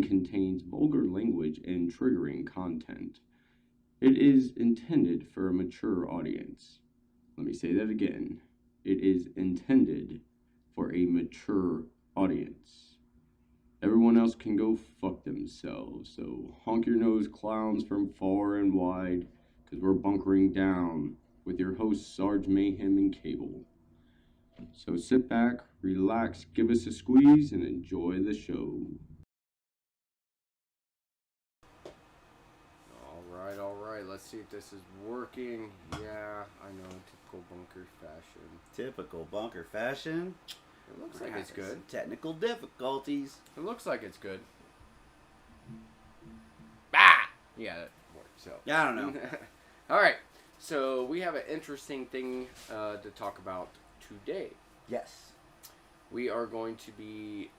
contains vulgar language and triggering content. It is intended for a mature audience. Let me say that again. It is intended for a mature audience. Everyone else can go fuck themselves, so honk your nose clowns from far and wide, because we're bunkering down with your hosts Sarge Mayhem and Cable. So sit back, relax, give us a squeeze, and enjoy the show. Alright, let's see if this is working. Yeah, I know, typical bunker fashion. Typical bunker fashion. It looks like it's good. Technical difficulties. It looks like it's good. Ah! Yeah, that worked, so. Yeah, I don't know. Alright, so we have an interesting thing to talk about today. Yes. We are going to be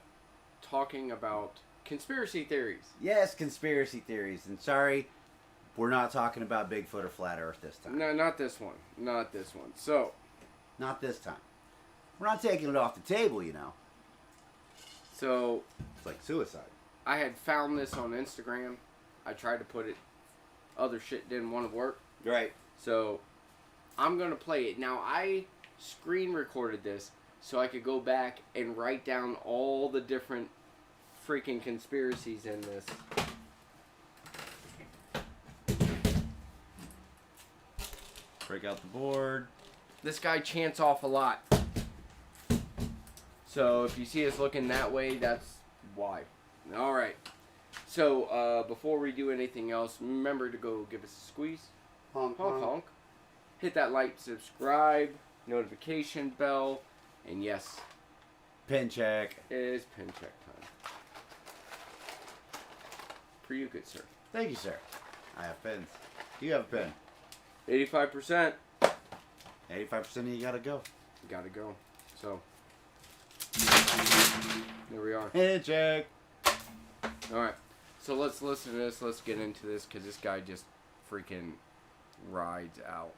talking about conspiracy theories. Yes, conspiracy theories. And sorry, we're not talking about Bigfoot or Flat Earth this time. No, not this one. Not this one. So. Not this time. We're not taking it off the table, you know. So. It's like suicide. I had found this on Instagram. I tried to put it. Other shit didn't want to work. Right. So, I'm going to play it. Now, I screen recorded this so I could go back and write down all the different freaking conspiracies in this. Break out the board. This guy chants off a lot. So if you see us looking that way, that's why. Alright. So before we do anything else, remember to go give us a squeeze. Honk, honk, honk. Hit that like, subscribe, notification bell, and yes. Pen check. It is pen check time. For you, good sir. Thank you, sir. I have pens. You have a pen. 85%. 85% of you gotta go. Gotta go. So, there we are. Pen check. Alright. So let's listen to this. Let's get into this because this guy just freaking rides out.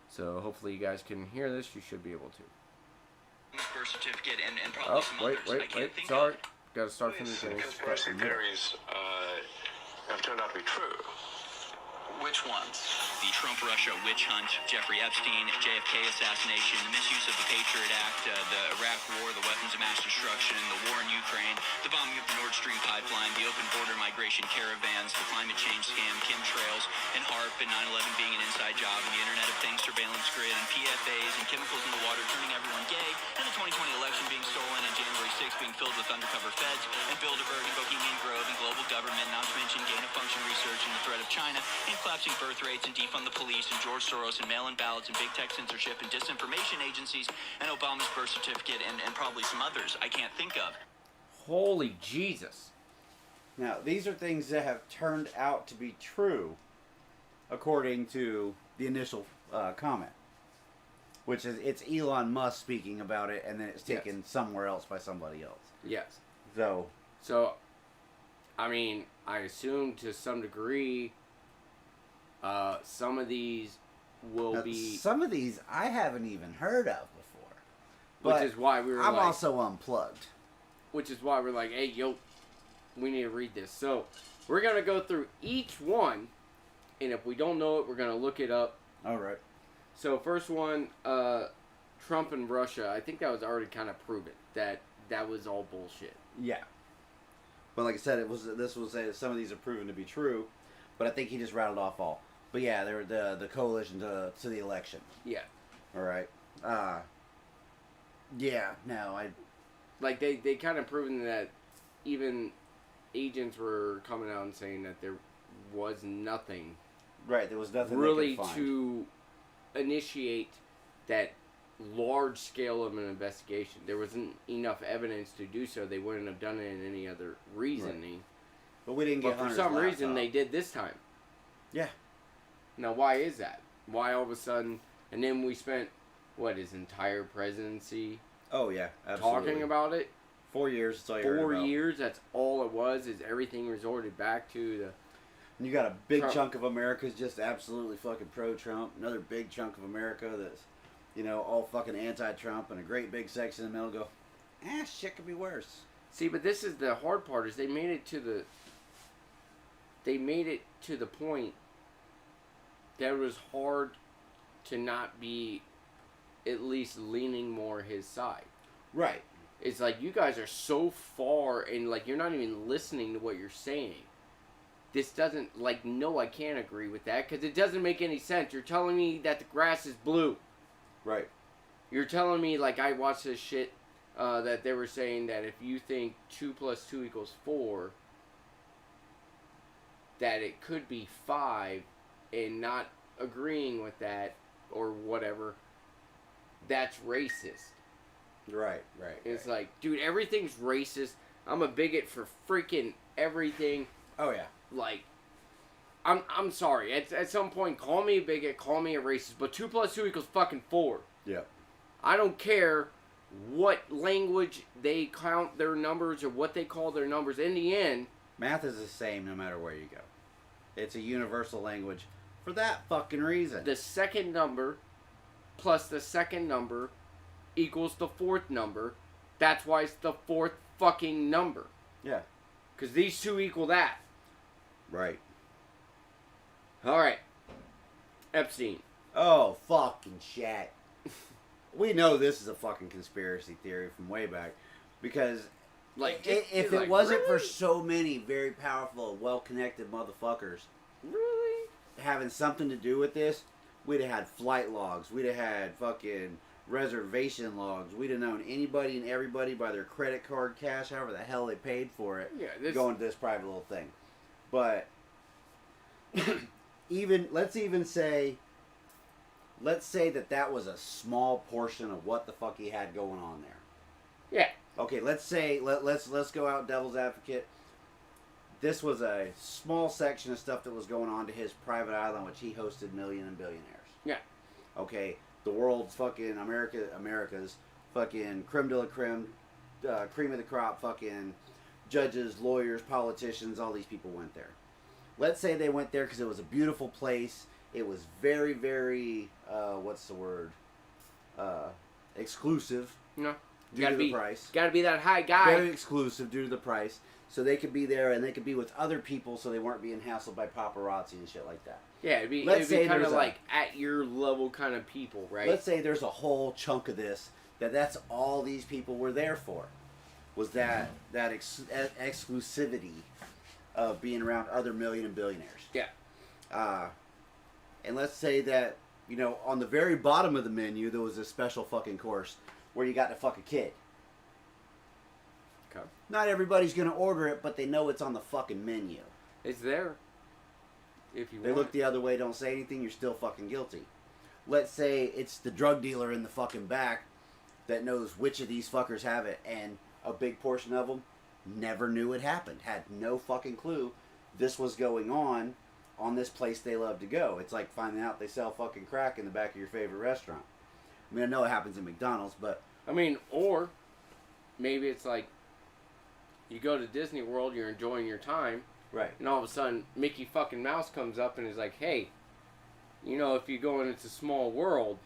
So hopefully you guys can hear this. You should be able to. Birth certificate and probably some wait. Sorry. Gotta start from the beginning. Conspiracy theories have turned out to be true. Which ones? The Trump-Russia witch hunt, Jeffrey Epstein, JFK assassination, the misuse of the Patriot Act, the Iraq War, the weapons of mass destruction, the war in Ukraine, the bombing of the Nord Stream pipeline, the open border migration caravans, the climate change scam, chemtrails, and HARP, and 9/11 being an inside job, and the Internet of Things surveillance grid, and PFAs, and chemicals in the water turning everyone gay, and the 2020 election being stolen, and January 6th being filled with undercover feds, and Bilderberg and Bohemian Grove, and global government, not to mention gain-of-function research and the threat of China, and collapsing birth rates, and defund the police, and George Soros, and mail-in ballots, and big tech censorship, and disinformation agencies, and Obama's birth certificate, and probably some others I can't think of. Holy Jesus. Now, these are things that have turned out to be true, according to the initial comment. Which is, it's Elon Musk speaking about it, and then it's taken somewhere else by somebody else. Yes. So, I mean, I assume to some degree, some of these will be... Some of these I haven't even heard of before. Which is why we were I'm also unplugged. Which is why we're like, hey, yo, we need to read this. So, we're going to go through each one, and if we don't know it, we're going to look it up. All right. So, first one, Trump and Russia. I think that was already kind of proven, that was all bullshit. Yeah. But like I said, this was some of these are proven to be true, but I think he just rattled off all. But yeah, they were the coalition to the election. Yeah. All right. Yeah. No, like they kind of proven that even agents were coming out and saying that there was nothing. Right. There was nothing really they could find to initiate that large scale of an investigation. There wasn't enough evidence to do so. They wouldn't have done it in any other reasoning. Right. But we didn't get. But for some reason, they did this time. Yeah. Now, why is that? Why all of a sudden? And then we spent his entire presidency? Oh yeah, absolutely. Talking about it. 4 years. That's all you 4 years. That's all it was. Is everything resorted back to the. And you got a big chunk of America's just absolutely fucking pro-Trump. Another big chunk of America that's, all fucking anti-Trump, and a great big section in the middle go, shit could be worse. See, but this is the hard part, is they made it to the point that it was hard to not be at least leaning more his side. Right. It's like, you guys are so far, and like, you're not even listening to what you're saying. This doesn't, like, no, I can't agree with that, because it doesn't make any sense. You're telling me that the grass is blue. Right. You're telling me, like, I watched this shit, that they were saying that if you think 2 + 2 = 4, that it could be 5, and not agreeing with that, or whatever, that's racist. Right. It's like, dude, everything's racist. I'm a bigot for freaking everything. Oh, yeah. Like, I'm sorry. At some point, call me a bigot, call me a racist, but 2 + 2 = fucking 4. Yeah. I don't care what language they count their numbers or what they call their numbers. In the end, Math is the same no matter where you go. It's a universal language for that fucking reason. the second number plus the second number equals the fourth number. That's why it's the fourth fucking number. Yeah. Because these two equal that. Right. Alright. Epstein. Oh, fucking shit. We know this is a fucking conspiracy theory from way back. Because Like, if it like, wasn't really? for so many very powerful, well-connected motherfuckers Really? having something to do with this, we'd have had flight logs. We'd have had fucking reservation logs. We'd have known anybody and everybody by their credit card cash, however the hell they paid for it, Yeah, going to this private little thing. But let's say that was a small portion of what the fuck he had going on there. Yeah. Okay, let's go out devil's advocate. This was a small section of stuff that was going on to his private island, which he hosted million and billionaires. Yeah. Okay, the world's fucking America's fucking creme de la creme, cream of the crop, fucking judges, lawyers, politicians, all these people went there. Let's say they went there because it was a beautiful place. It was very, very, exclusive. No. Due to the price. Gotta be that high guy. Very exclusive due to the price. So they could be there and they could be with other people so they weren't being hassled by paparazzi and shit like that. Yeah, it'd be Let's say kind of there's like at your level kind of people, right? Let's say there's a whole chunk of this that's all these people were there for. Was that exclusivity of being around other million and billionaires. Yeah. And let's say that, you know, on the very bottom of the menu there was a special fucking course where you got to fuck a kid. Okay. Not everybody's going to order it, but they know it's on the fucking menu. It's there. If you They want. look the other way, don't say anything, you're still fucking guilty. Let's say it's the drug dealer in the fucking back that knows which of these fuckers have it, and a big portion of them never knew it happened, had no fucking clue this was going on this place they love to go. It's like finding out they sell fucking crack in the back of your favorite restaurant. I mean, I know it happens in McDonald's, but... I mean, or maybe it's like you go to Disney World, you're enjoying your time, Right. and all of a sudden Mickey fucking Mouse comes up and is like, hey, you know, if you go in It's a Small World,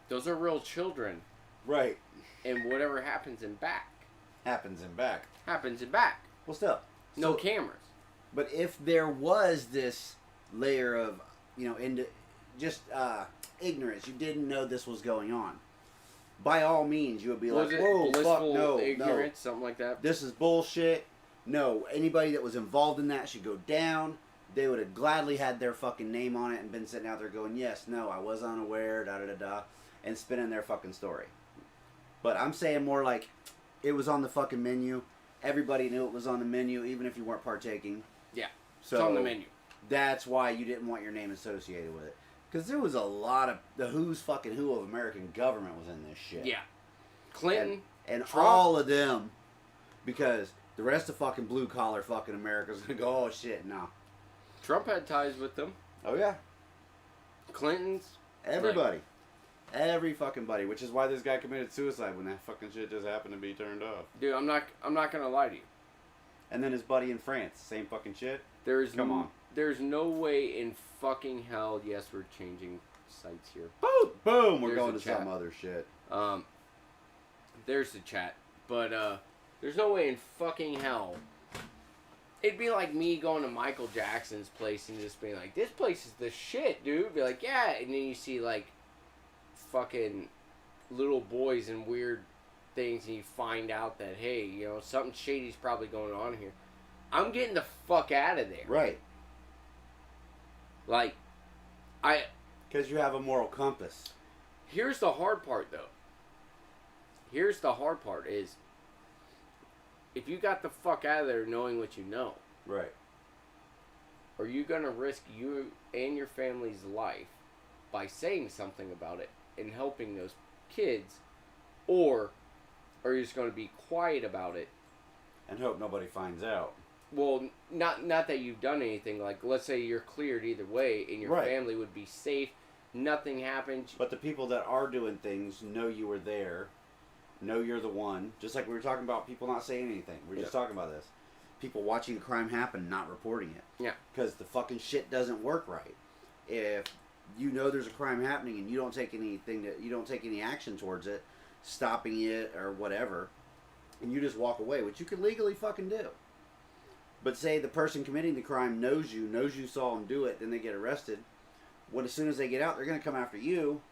those are real children. Right. And whatever happens in back. Happens in back. Happens in back. Well, still. No So- cameras. But if there was this layer of, you know, ignorance, you didn't know this was going on, by all means, you would be Was like, it whoa, fuck, blissful no, ignorance, something like that? this is bullshit. No, anybody that was involved in that should go down. They would have gladly had their fucking name on it and been sitting out there going, yes, no, I was unaware, da-da-da-da, and spinning their fucking story. But I'm saying more like, it was on the fucking menu. Everybody knew it was on the menu, even if you weren't partaking. Yeah. So It's on the menu. That's why you didn't want your name associated with it. Because there was a lot of... The who's fucking who of American government was in this shit. Yeah. Clinton. And Trump. all of them. Because the rest of fucking blue-collar fucking America's going to go, oh, shit, no. Trump had ties with them. Oh, yeah. Clinton's. Everybody. Every fucking buddy. Which is why this guy committed suicide when that fucking shit just happened to be turned off. Dude, I'm not gonna lie to you. And then his buddy in France. Same fucking shit. Come on. There's no way in fucking hell. Yes, we're changing sites here. Boom! Boom! We're There's going a to chat. some other shit. There's the chat, but There's no way in fucking hell. It'd be like me going to Michael Jackson's place and just being like, this place is the shit, dude. Be like, yeah. And then you see, like, fucking little boys and weird things and you find out that, hey, you know, something shady's probably going on here. I'm getting the fuck out of there. Right. Like, Because you have a moral compass. Here's the hard part, though. Here's the hard part is, if you got the fuck out of there knowing what you know, Right. are you going to risk you and your family's life by saying something about it and helping those kids, or are you just going to be quiet about it? And hope nobody finds out. Well, not that you've done anything. Like, let's say you're cleared either way and your Right. family would be safe. Nothing happens. But the people that are doing things know you were there, know you're the one. Just like we were talking about people not saying anything. We are just talking about this. People watching the crime happen, not reporting it. Yeah. Because the fucking shit doesn't work right. If you know there's a crime happening and you don't take any action towards it, stopping it or whatever, and you just walk away, which you can legally fucking do. But say the person committing the crime knows you saw them do it, then they get arrested. When as soon as they get out, they're going to come after you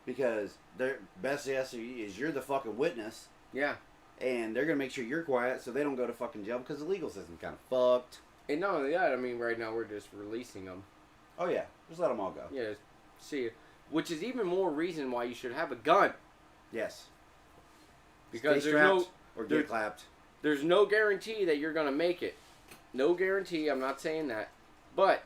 because their best guess is you're the fucking witness. Yeah. And they're going to make sure you're quiet so they don't go to fucking jail because the legal system's kind of fucked. And not only that, I mean, right now we're just releasing them. Oh, yeah. Just let them all go. Yeah, see, which is even more reason why you should have a gun. Yes. Because Stay there's strapped no or there- get clapped. there's no guarantee that you're gonna make it. No guarantee. I'm not saying that, but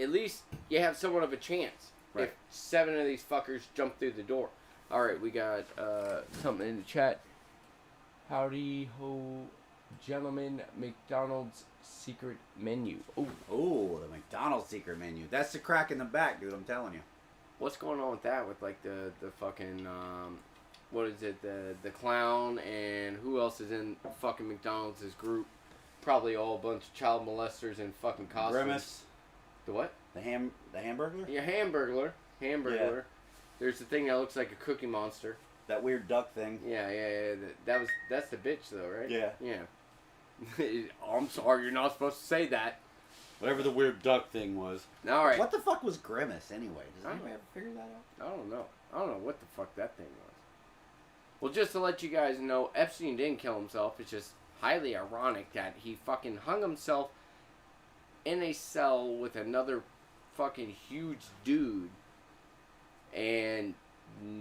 at least you have somewhat of a chance. Right. If 7 of these fuckers jump through the door. All right, we got something in the chat. Howdy ho, gentlemen. McDonald's secret menu. Oh, Oh, the McDonald's secret menu. That's the crack in the back, dude. I'm telling you. what's going on with that? With like the fucking what is it? The clown and who else is in fucking McDonald's group? Probably all a bunch of child molesters in fucking costumes. Grimace. The what? The Hamburglar? Yeah, Hamburglar. Yeah. There's the thing that looks like a Cookie Monster. That weird duck thing. Yeah. That's the bitch though, right? Yeah. Yeah. I'm sorry, you're not supposed to say that. Whatever the weird duck thing was. All right. What the fuck was Grimace anyway? Does I anybody don't- ever figure that out? I don't know what the fuck that thing was. Well, just to let you guys know, Epstein didn't kill himself. It's just highly ironic that he fucking hung himself in a cell with another fucking huge dude, and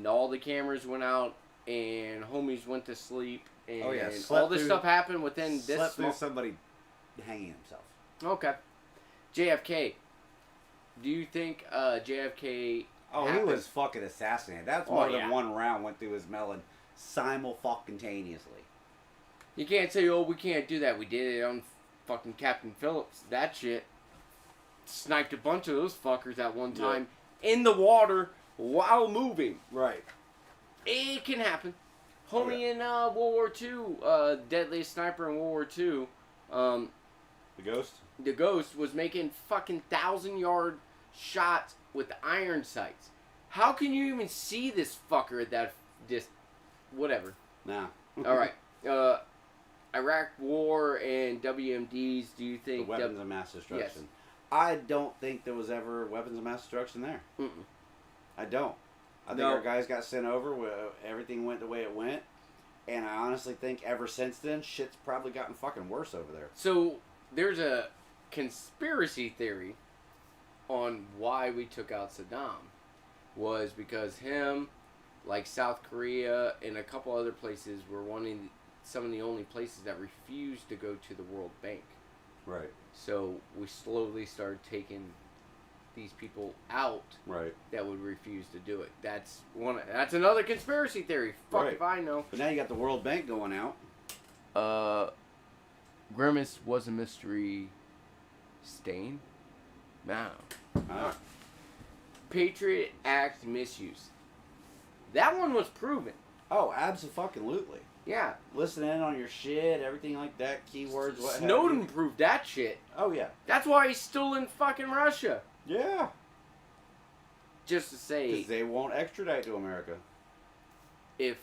all the cameras went out, and homies went to sleep, and Oh, yeah, all slept this through- stuff happened within this Slept through small... somebody hanging himself. Okay. JFK. Do you think JFK... Oh, happened? he was fucking assassinated. That's more than one round went through his melon simultaneously. You can't say, oh, we can't do that. We did it on fucking Captain Phillips. That shit. Sniped a bunch of those fuckers at one time in the water while moving. Right. It can happen. Homie in World War II, deadliest sniper in World War II, The ghost? the Ghost was making fucking 1,000-yard shots with iron sights. How can you even see this fucker at that whatever. Nah. All right. Iraq War and WMDs, do you The think... weapons of mass destruction. Yes. I don't think there was ever weapons of mass destruction there. Mm-mm. I don't. I think No. our guys got sent over, everything went the way it went, and I honestly think ever since then, shit's probably gotten fucking worse over there. So, there's a conspiracy theory on why we took out Saddam. Was because him, like South Korea and a couple other places, were some of the only places that refused to go to the World Bank. Right. So, we slowly started taking these people out Right. that would refuse to do it. That's another conspiracy theory. Fuck Right. if I know. But now you got the World Bank going out. Grimace was a mystery stain? No. Patriot Act misuse. That one was proven. Oh, absolutely. Yeah. Listen in on your shit, everything like that, keywords, what have Snowden you. proved that shit. Oh, yeah. That's why he's still in fucking Russia. Yeah. Just to say, Because they won't extradite to America. if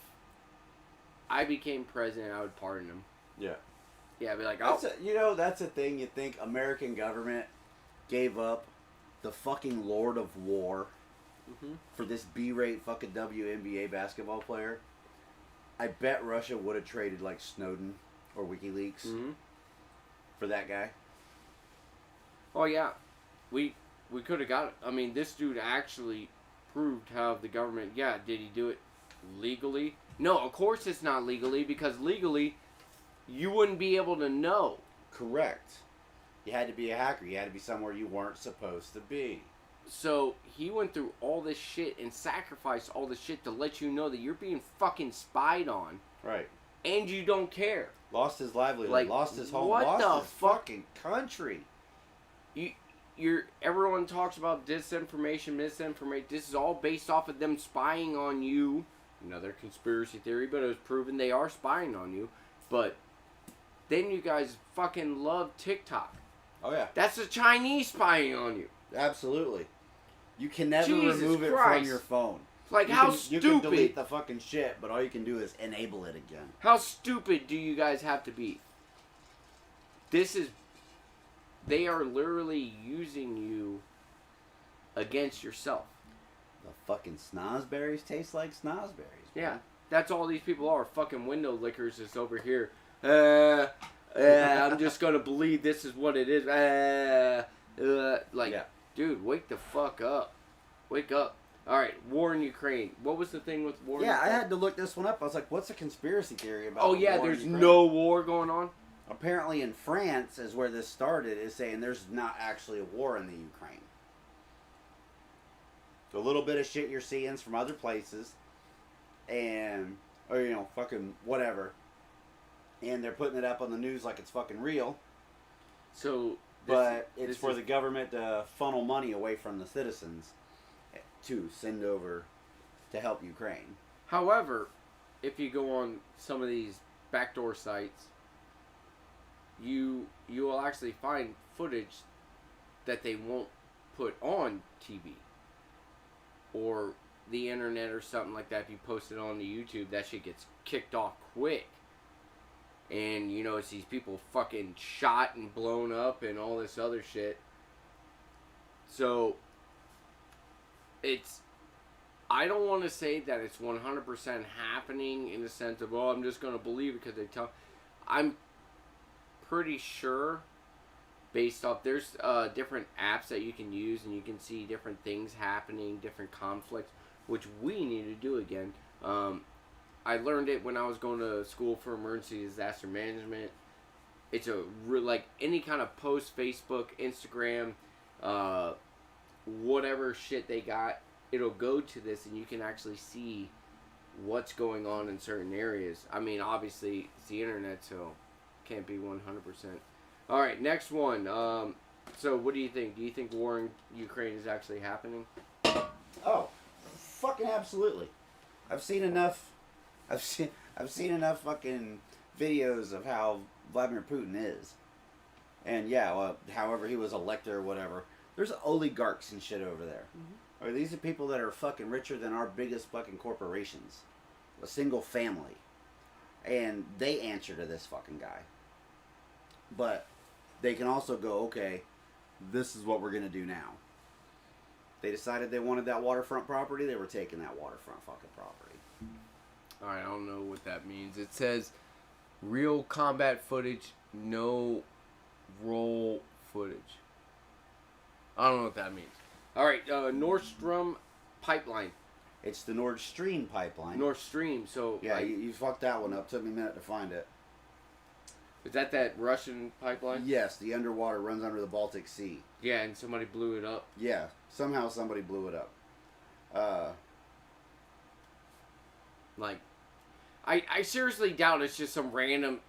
I became president, I would pardon him. Yeah. Yeah, I'd be like, oh. That's a thing. You think American government gave up the fucking Lord of War for this B-rate fucking WNBA basketball player? I bet Russia would have traded like Snowden or WikiLeaks for that guy. Oh yeah, we could have got it. I mean, this dude actually proved how the government. Yeah, did he do it legally? No, of course it's not legally, because legally you wouldn't be able to know. Correct. You had to be a hacker. You had to be somewhere you weren't supposed to be. So he went through all this shit and sacrificed all this shit to let you know that you're being fucking spied on. Right. And you don't care. Lost his livelihood. Like, lost his home. what lost the his fuck? fucking country. Everyone talks about disinformation, misinformation. This is all based off of them spying on you. Another conspiracy theory, but it was proven they are spying on you. But then you guys fucking love TikTok. Oh yeah. That's the Chinese spying on you. Absolutely. You can never Jesus remove it Christ. from your phone. Like, You how can, stupid. You can delete the fucking shit, but all you can do is enable it again. How stupid do you guys have to be? They are literally using you against yourself. The fucking snozberries taste like snozberries. Yeah. Man. That's all these people are. Fucking window lickers is over here. I'm just gonna believe this is what it is. Yeah. Dude, wake the fuck up. Wake up. Alright, war in Ukraine. What was the thing with war in Yeah, I Ukraine? had to look this one up. I was like, what's a conspiracy theory about Oh the yeah, war in there's Ukraine? no war going on? Apparently in France is where this started, is saying there's not actually a war in the Ukraine. So a little bit of shit you're seeing is from other places, or fucking whatever. And they're putting it up on the news like it's fucking real. So But it's for the government to funnel money away from the citizens to send over to help Ukraine. However, if you go on some of these backdoor sites, you will actually find footage that they won't put on TV or the internet or something like that. If you post it on the YouTube, that shit gets kicked off quick. And it's these people fucking shot and blown up and all this other shit. So I don't want to say that it's 100% happening in the sense of, I'm just going to believe it because they tell. I'm pretty sure, based off, there's different apps that you can use and you can see different things happening, different conflicts, which we need to do again. I learned it when I was going to school for emergency disaster management. It's like any kind of post, Facebook, Instagram, whatever shit they got, it'll go to this and you can actually see what's going on in certain areas. I mean, obviously, it's the internet, so can't be 100%. All right, next one. So what do you think? Do you think war in Ukraine is actually happening? Oh, fucking absolutely. I've seen enough fucking videos of how Vladimir Putin is. And yeah, well, however he was elected or whatever. There's oligarchs and shit over there. Or these are people that are fucking richer than our biggest fucking corporations. A single family. And they answer to this fucking guy. But they can also go, okay, this is what we're going to do now. They decided they wanted that waterfront property, they were taking that waterfront fucking property. Alright, I don't know what that means. It says real combat footage, no roll footage. I don't know what that means. Alright, Nord Stream pipeline. It's the Nord Stream pipeline. Nord Stream, so... Yeah, like, you fucked that one up. Took me a minute to find it. is that Russian pipeline? Yes, the underwater runs under the Baltic Sea. Yeah, and somebody blew it up. Yeah, somehow somebody blew it up. Like, I seriously doubt it's just some random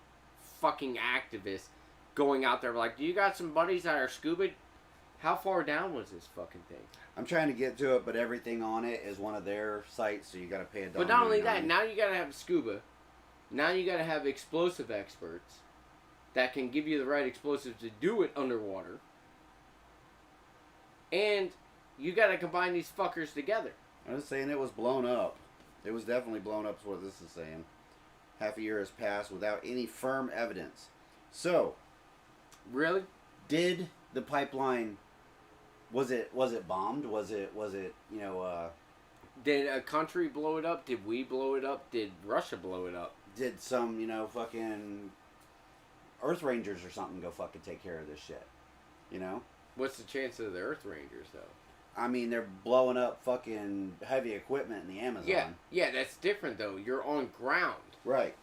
fucking activist going out there like, do you got some buddies that are scuba? How far down was this fucking thing? I'm trying to get to it, but everything on it is one of their sites, so you got to pay a dollar. But not only that, now you gotta have scuba. Now you gotta have explosive experts that can give you the right explosives to do it underwater. And you gotta combine these fuckers together. I'm just saying it was blown up. It was definitely blown up, is what this is saying. Half a year has passed without any firm evidence. So, Really? did the pipeline? Was it bombed? Was it Did a country blow it up? Did we blow it up? Did Russia blow it up? did some fucking Earth Rangers or something go fucking take care of this shit? What's the chance of the Earth Rangers, though? I mean, they're blowing up fucking heavy equipment in the Amazon. Yeah, that's different, though. You're on ground. Right.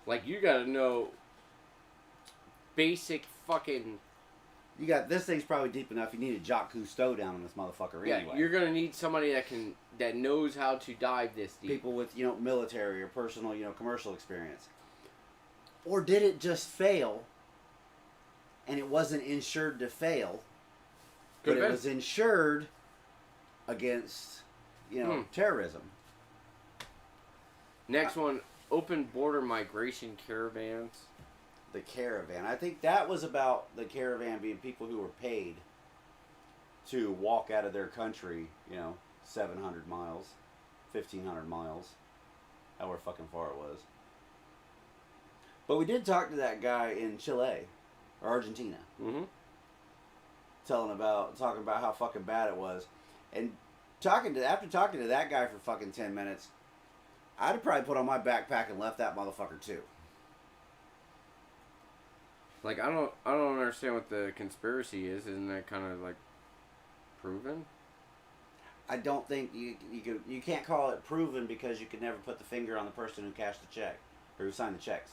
Like, you gotta know basic fucking... You got this thing's probably deep enough. You need a Jacques Cousteau down on this motherfucker Yeah, anyway. you're gonna need somebody that knows how to dive this deep. People with military or personal commercial experience. Or did it just fail? And it wasn't insured to fail, but it was insured against terrorism. Next one, open border migration caravans. The caravan. I think that was about the caravan being people who were paid to walk out of their country, 700 miles, 1,500 miles, however fucking far it was. But we did talk to that guy in Chile, or Argentina, Mm-hmm. talking about how fucking bad it was, and after talking to that guy for fucking 10 minutes, I'd have probably put on my backpack and left that motherfucker too. Like, I don't understand what the conspiracy is. Isn't that kind of like proven? I don't think you can't call it proven because you could never put the finger on the person who cashed the check or who signed the checks.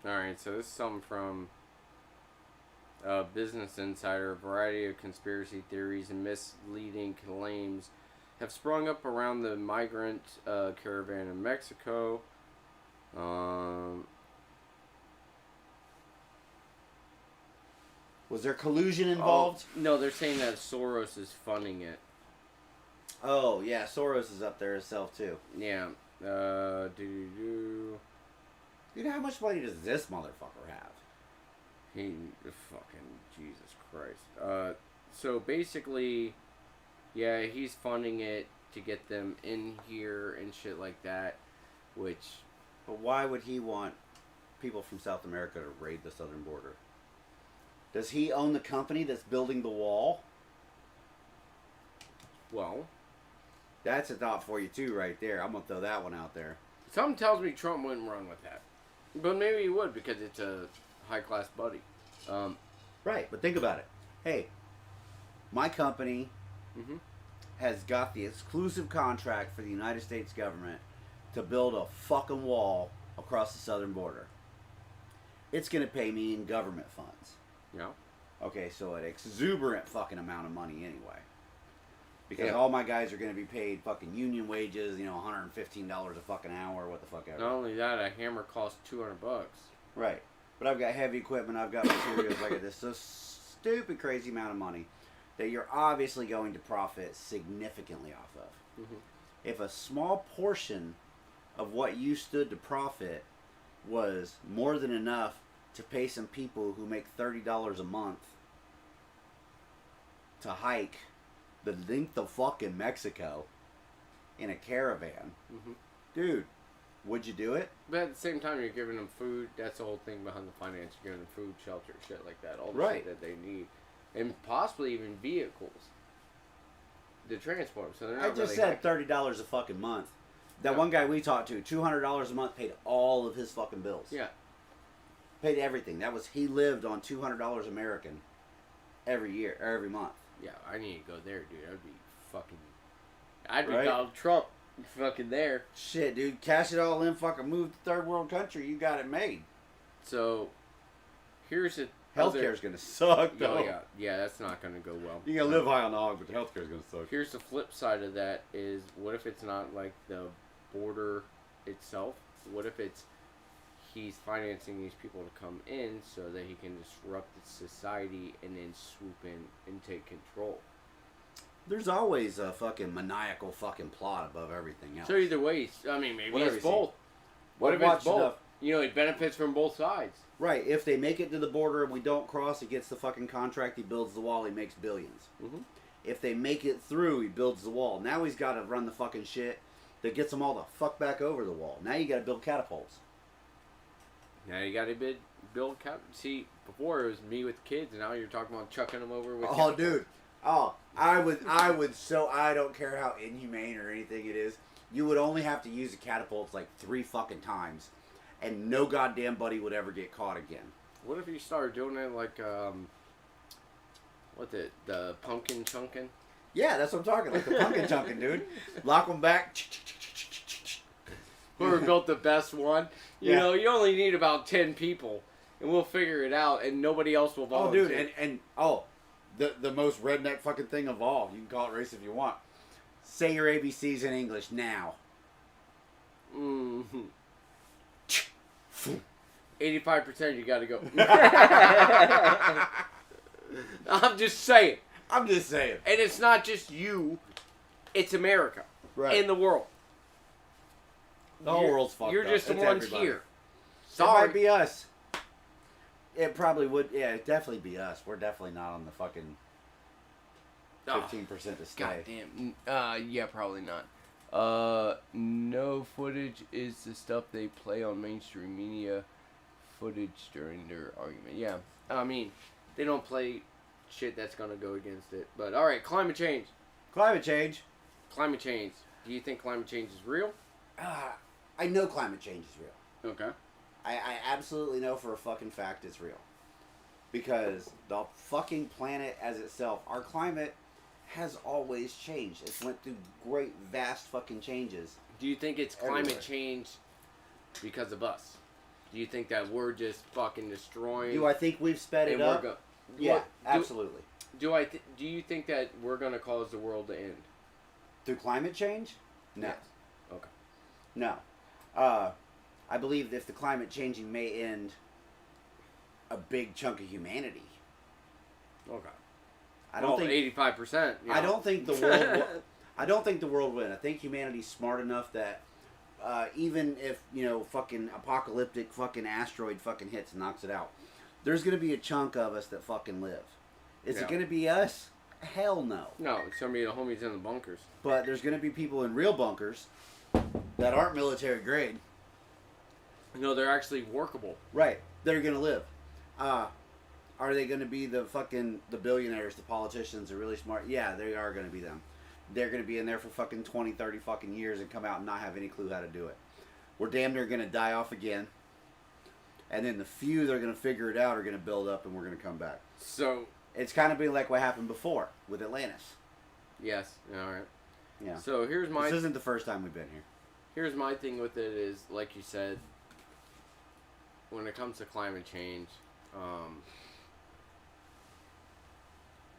All right, so this is something from Business Insider. A variety of conspiracy theories and misleading claims have sprung up around the migrant caravan in Mexico. Was there collusion involved? No, they're saying that Soros is funding it. Oh, yeah, Soros is up there himself, too. Yeah. Dude, how much money does this motherfucker have? He fucking Jesus Christ. So basically, yeah, he's funding it to get them in here and shit like that, which... But why would he want people from South America to raid the southern border? Does he own the company that's building the wall? Well... That's a thought for you, too, right there. I'm going to throw that one out there. Something tells me Trump wouldn't run with that. But maybe he would, because it's a high-class buddy. Right, but think about it. Hey, my company has got the exclusive contract for the United States government to build a fucking wall across the southern border. It's going to pay me in government funds. Yeah. Okay, so an exuberant fucking amount of money anyway. Because all my guys are going to be paid fucking union wages, $115 a fucking hour, what the fuck ever. Not only that, a hammer costs $200. Right. But I've got heavy equipment, I've got materials, I got this so stupid crazy amount of money that you're obviously going to profit significantly off of. Mm-hmm. If a small portion of what you stood to profit was more than enough to pay some people who make $30 a month to hike the length of fucking Mexico in a caravan, dude, would you do it? But at the same time, you're giving them food. That's the whole thing behind the finance. You're giving them food, shelter, shit like that. All the Right. shit that they need. And possibly even vehicles to transport them. So they're not I just really said $30 a fucking month. That one guy we talked to, $200 a month, paid all of his fucking bills. Yeah. Paid everything. He lived on $200 American every year, or every month. Yeah, I need to go there, dude. I'd be Right? Donald Trump fucking there. Shit, dude, cash it all in, fucking move to third world country, you got it made. So, here's the Healthcare's gonna suck, Oh, though. yeah, that's not gonna go well. You gotta live high on the hog, but the healthcare's gonna suck. Here's the flip side of that is, what if it's not like the border itself? What if it's he's financing these people to come in so that he can disrupt the society and then swoop in and take control? There's always a fucking maniacal fucking plot above everything else. So either way, I mean, maybe Whatever it's you see. both. What if Watch it's both? enough. It benefits from both sides. Right, if they make it to the border and we don't cross, he gets the fucking contract, he builds the wall, he makes billions. Mm-hmm. If they make it through, he builds the wall. Now he's got to run the fucking shit that gets them all the fuck back over the wall. Now you got to build catapults. Now you got to build See, before it was me with kids, and now you're talking about chucking them over with. Oh, dude. Oh, I would. So I don't care how inhumane or anything it is. You would only have to use the catapults like 3 fucking times, and no goddamn buddy would ever get caught again. What if you started doing it like the pumpkin chunking? Yeah, that's what I'm talking. Like the pumpkin chunking, dude. Lock them back. Whoever built the best one, you know, you only need about 10 people, and we'll figure it out, and nobody else will volunteer. Oh, dude, and the most redneck fucking thing of all. You can call it race if you want. Say your ABCs in English now. 85% you got to go. I'm just saying. I'm just saying. And it's not just you, it's America. Right. And the world. The whole world's fucked up. You're just the It's ones everybody. here. Sorry. It might be us. It probably would. Yeah, it'd definitely be us. We're definitely not on the fucking 15% to stay. Goddamn. Yeah, probably not. No footage is the stuff they play on mainstream media. Footage during their argument. Yeah. I mean, they don't play shit that's going to go against it. But, alright, climate change. Climate change. Climate change. Do you think climate change is real? I know climate change is real. Okay. I absolutely know for a fucking fact it's real. Because the fucking planet as itself, our climate has always changed. It's went through great, vast fucking changes. Do you think it's climate Everywhere. change because of us? Do you think that we're just fucking destroying? Do I think we've sped it up? Yeah, absolutely. Do you think that we're gonna cause the world to end through climate change? No. Yes. Okay. No. I believe if the climate changing may end a big chunk of humanity. Okay. I don't think 85%. I don't think the world. I don't think the world will. I think humanity's smart enough that even if fucking apocalyptic fucking asteroid fucking hits and knocks it out, there's gonna be a chunk of us that fucking live. Is it gonna be us? Hell no. No, it's gonna be the homies in the bunkers. But there's gonna be people in real bunkers that aren't military grade. No, they're actually workable. Right. They're gonna live. Are they gonna be the billionaires, the politicians, the really smart? Yeah, they are gonna be them. They're gonna be in there for fucking 20, 30 fucking years and come out and not have any clue how to do it. We're damn near gonna die off again. And then the few that are gonna figure it out are gonna build up and we're gonna come back. So it's kind of been like what happened before with Atlantis. Yes. All right. Yeah. So here's my. This isn't the first time we've been here. Here's my thing with it is, like you said, when it comes to climate change,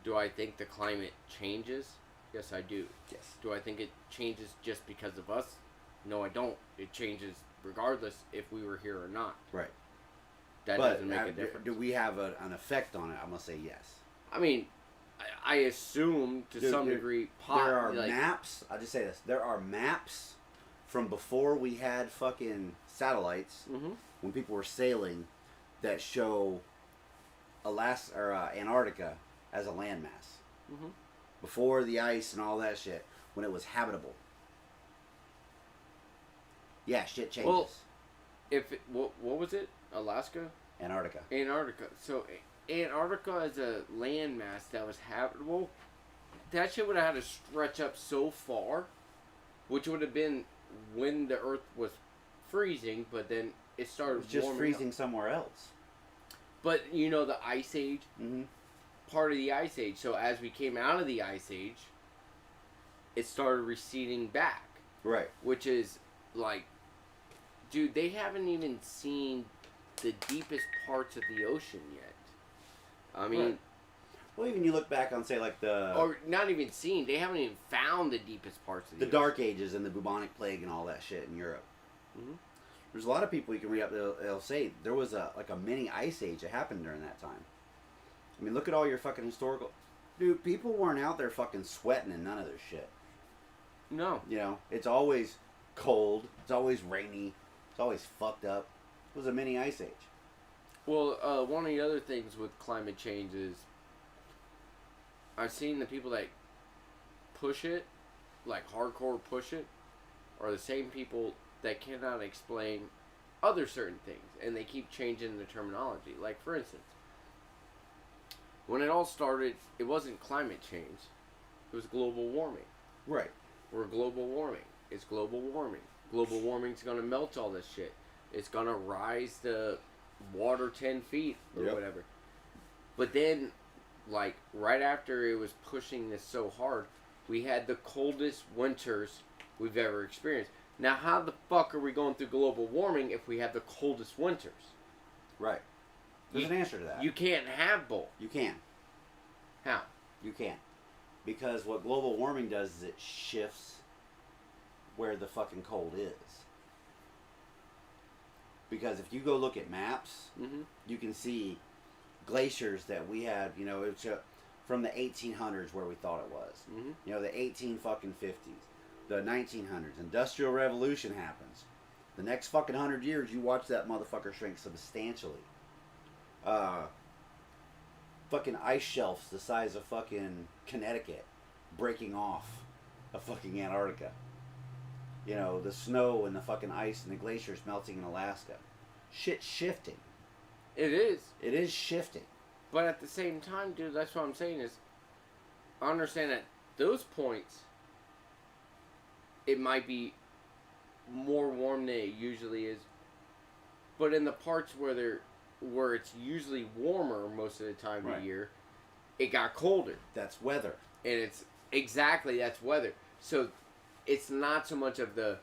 do I think the climate changes? Yes, I do. Yes. Do I think it changes just because of us? No, I don't. It changes regardless if we were here or not. Right. That doesn't make a difference. Do we have an effect on it? I'm going to say yes. I mean, I assume to some degree. There are maps. I'll just say this. There are maps from before we had fucking satellites, when people were sailing, that show Alaska or Antarctica as a landmass. Before the ice and all that shit, when it was habitable. Yeah, shit changes. Well, what was it? Alaska? Antarctica. So Antarctica as a landmass that was habitable, that shit would have had to stretch up so far, which would have been when the Earth was freezing, but then it started It was just warming freezing up. somewhere else. But the Ice Age, part of the Ice Age. So as we came out of the Ice Age, it started receding back. Right. Which is like, dude, they haven't even seen the deepest parts of the ocean yet. I mean... Right. Well, even you look back on, say, like the... Or not even seen. They haven't even found the deepest parts of the The ocean. Dark Ages and the bubonic plague and all that shit in Europe. There's a lot of people you can read up, they'll say there was a mini ice age that happened during that time. I mean, look at all your fucking historical... Dude, people weren't out there fucking sweating and none of this shit. No. It's always cold. It's always rainy. It's always fucked up. It was a mini ice age. Well, one of the other things with climate change is I've seen the people that push it, like hardcore push it, are the same people that cannot explain other certain things, and they keep changing the terminology. Like, for instance, when it all started, it wasn't climate change, it was global warming. Right. We're global warming. It's global warming. Global warming's gonna melt all this shit. It's gonna rise the water 10 feet or whatever. But then, like, right after it was pushing this so hard, we had the coldest winters we've ever experienced. Now, how the fuck are we going through global warming if we have the coldest winters? Right. There's an answer to that. You can't have both. You can. How? You can. Because what global warming does is it shifts where the fucking cold is. Because if you go look at maps, you can see glaciers that we had, you know, it's from the 1800s where we thought it was. You know, the 1850s, the 1900s. Industrial Revolution happens. The next fucking 100 years, you watch that motherfucker shrink substantially. Fucking ice shelves the size of fucking Connecticut breaking off of fucking Antarctica. You know, the snow and the fucking ice and the glaciers melting in Alaska. Shit's shifting. It is. It is shifting. But at the same time, dude, that's what I'm saying is, I understand at those points, it might be more warm than it usually is. But in the parts where it's usually warmer most of the time of the year, it got colder. That's weather. And it's exactly, that's weather. So it's not so much of the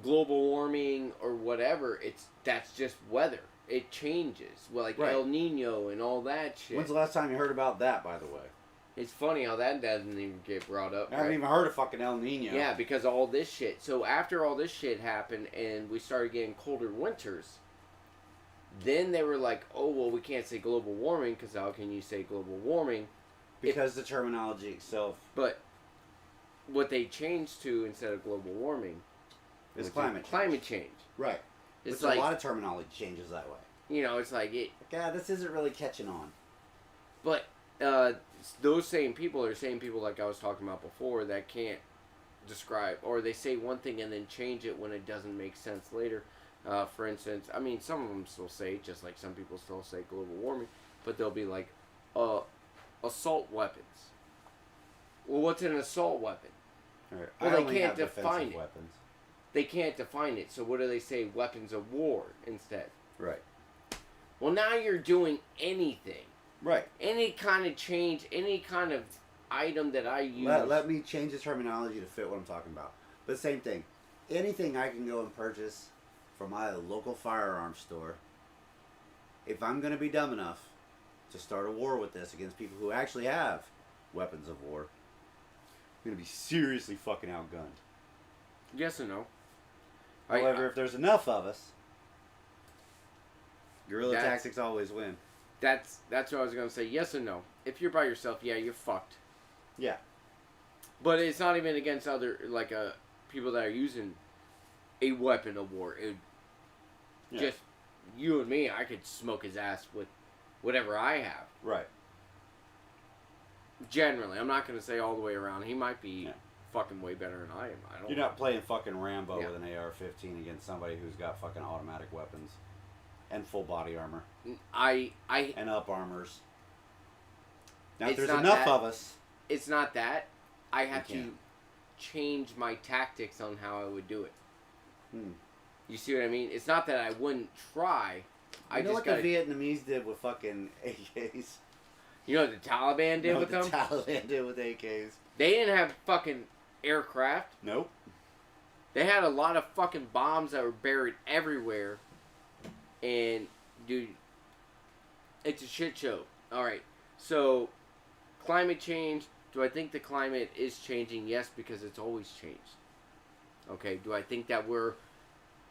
global warming or whatever. That's just weather. It changes. Well, like El Nino and all that shit. When's the last time you heard about that, by the way? It's funny how that doesn't even get brought up. I haven't even heard of fucking El Nino. Yeah, because of all this shit. So after all this shit happened and we started getting colder winters, then they were like, oh, well, we can't say global warming because how can you say global warming? Because the terminology itself. But what they changed to instead of global warming is climate change. Climate change. Right. It's like, like a lot of terminology changes that way. You know, it's like it. God, this isn't really catching on. But those same people are the same people like I was talking about before that can't describe, or they say one thing and then change it when it doesn't make sense later. For instance, I mean, some of them still say, just like some people still say global warming, but they'll be like, assault weapons. Well, what's an assault weapon? Right. Well, they can't define it. Weapons. They can't define it, so what do they say? Weapons of war instead. Right. Well, now you're doing anything. Right. Any kind of change, any kind of item that I use. Let me change the terminology to fit what I'm talking about. But same thing. Anything I can go and purchase from my local firearms store, if I'm going to be dumb enough to start a war with this against people who actually have weapons of war, I'm going to be seriously fucking outgunned. Yes or no? However, if there's enough of us, guerrilla tactics always win. That's what I was going to say. Yes or no? If you're by yourself, yeah, you're fucked. Yeah. But it's not even against other, like, people that are using a weapon of war. Just you and me, I could smoke his ass with whatever I have. Right. Generally. I'm not going to say all the way around. He might be fucking way better than I am. I don't You're not playing fucking Rambo Yeah. with an AR-15 against somebody who's got fucking automatic weapons and full body armor and up armors. Now, if It's there's not enough that. of us, It's not that. I have to can't. change my tactics on how I would do it. Hmm. You see what I mean? It's not that I wouldn't try. I you know just what got. the Vietnamese did with fucking AKs? You know what the Taliban did with the them? Taliban did with AKs? They didn't have fucking aircraft. Nope. They had a lot of fucking bombs that were buried everywhere. And, dude, it's a shit show. Alright, so, climate change. Do I think the climate is changing? Yes, because it's always changed. Okay, do I think that we're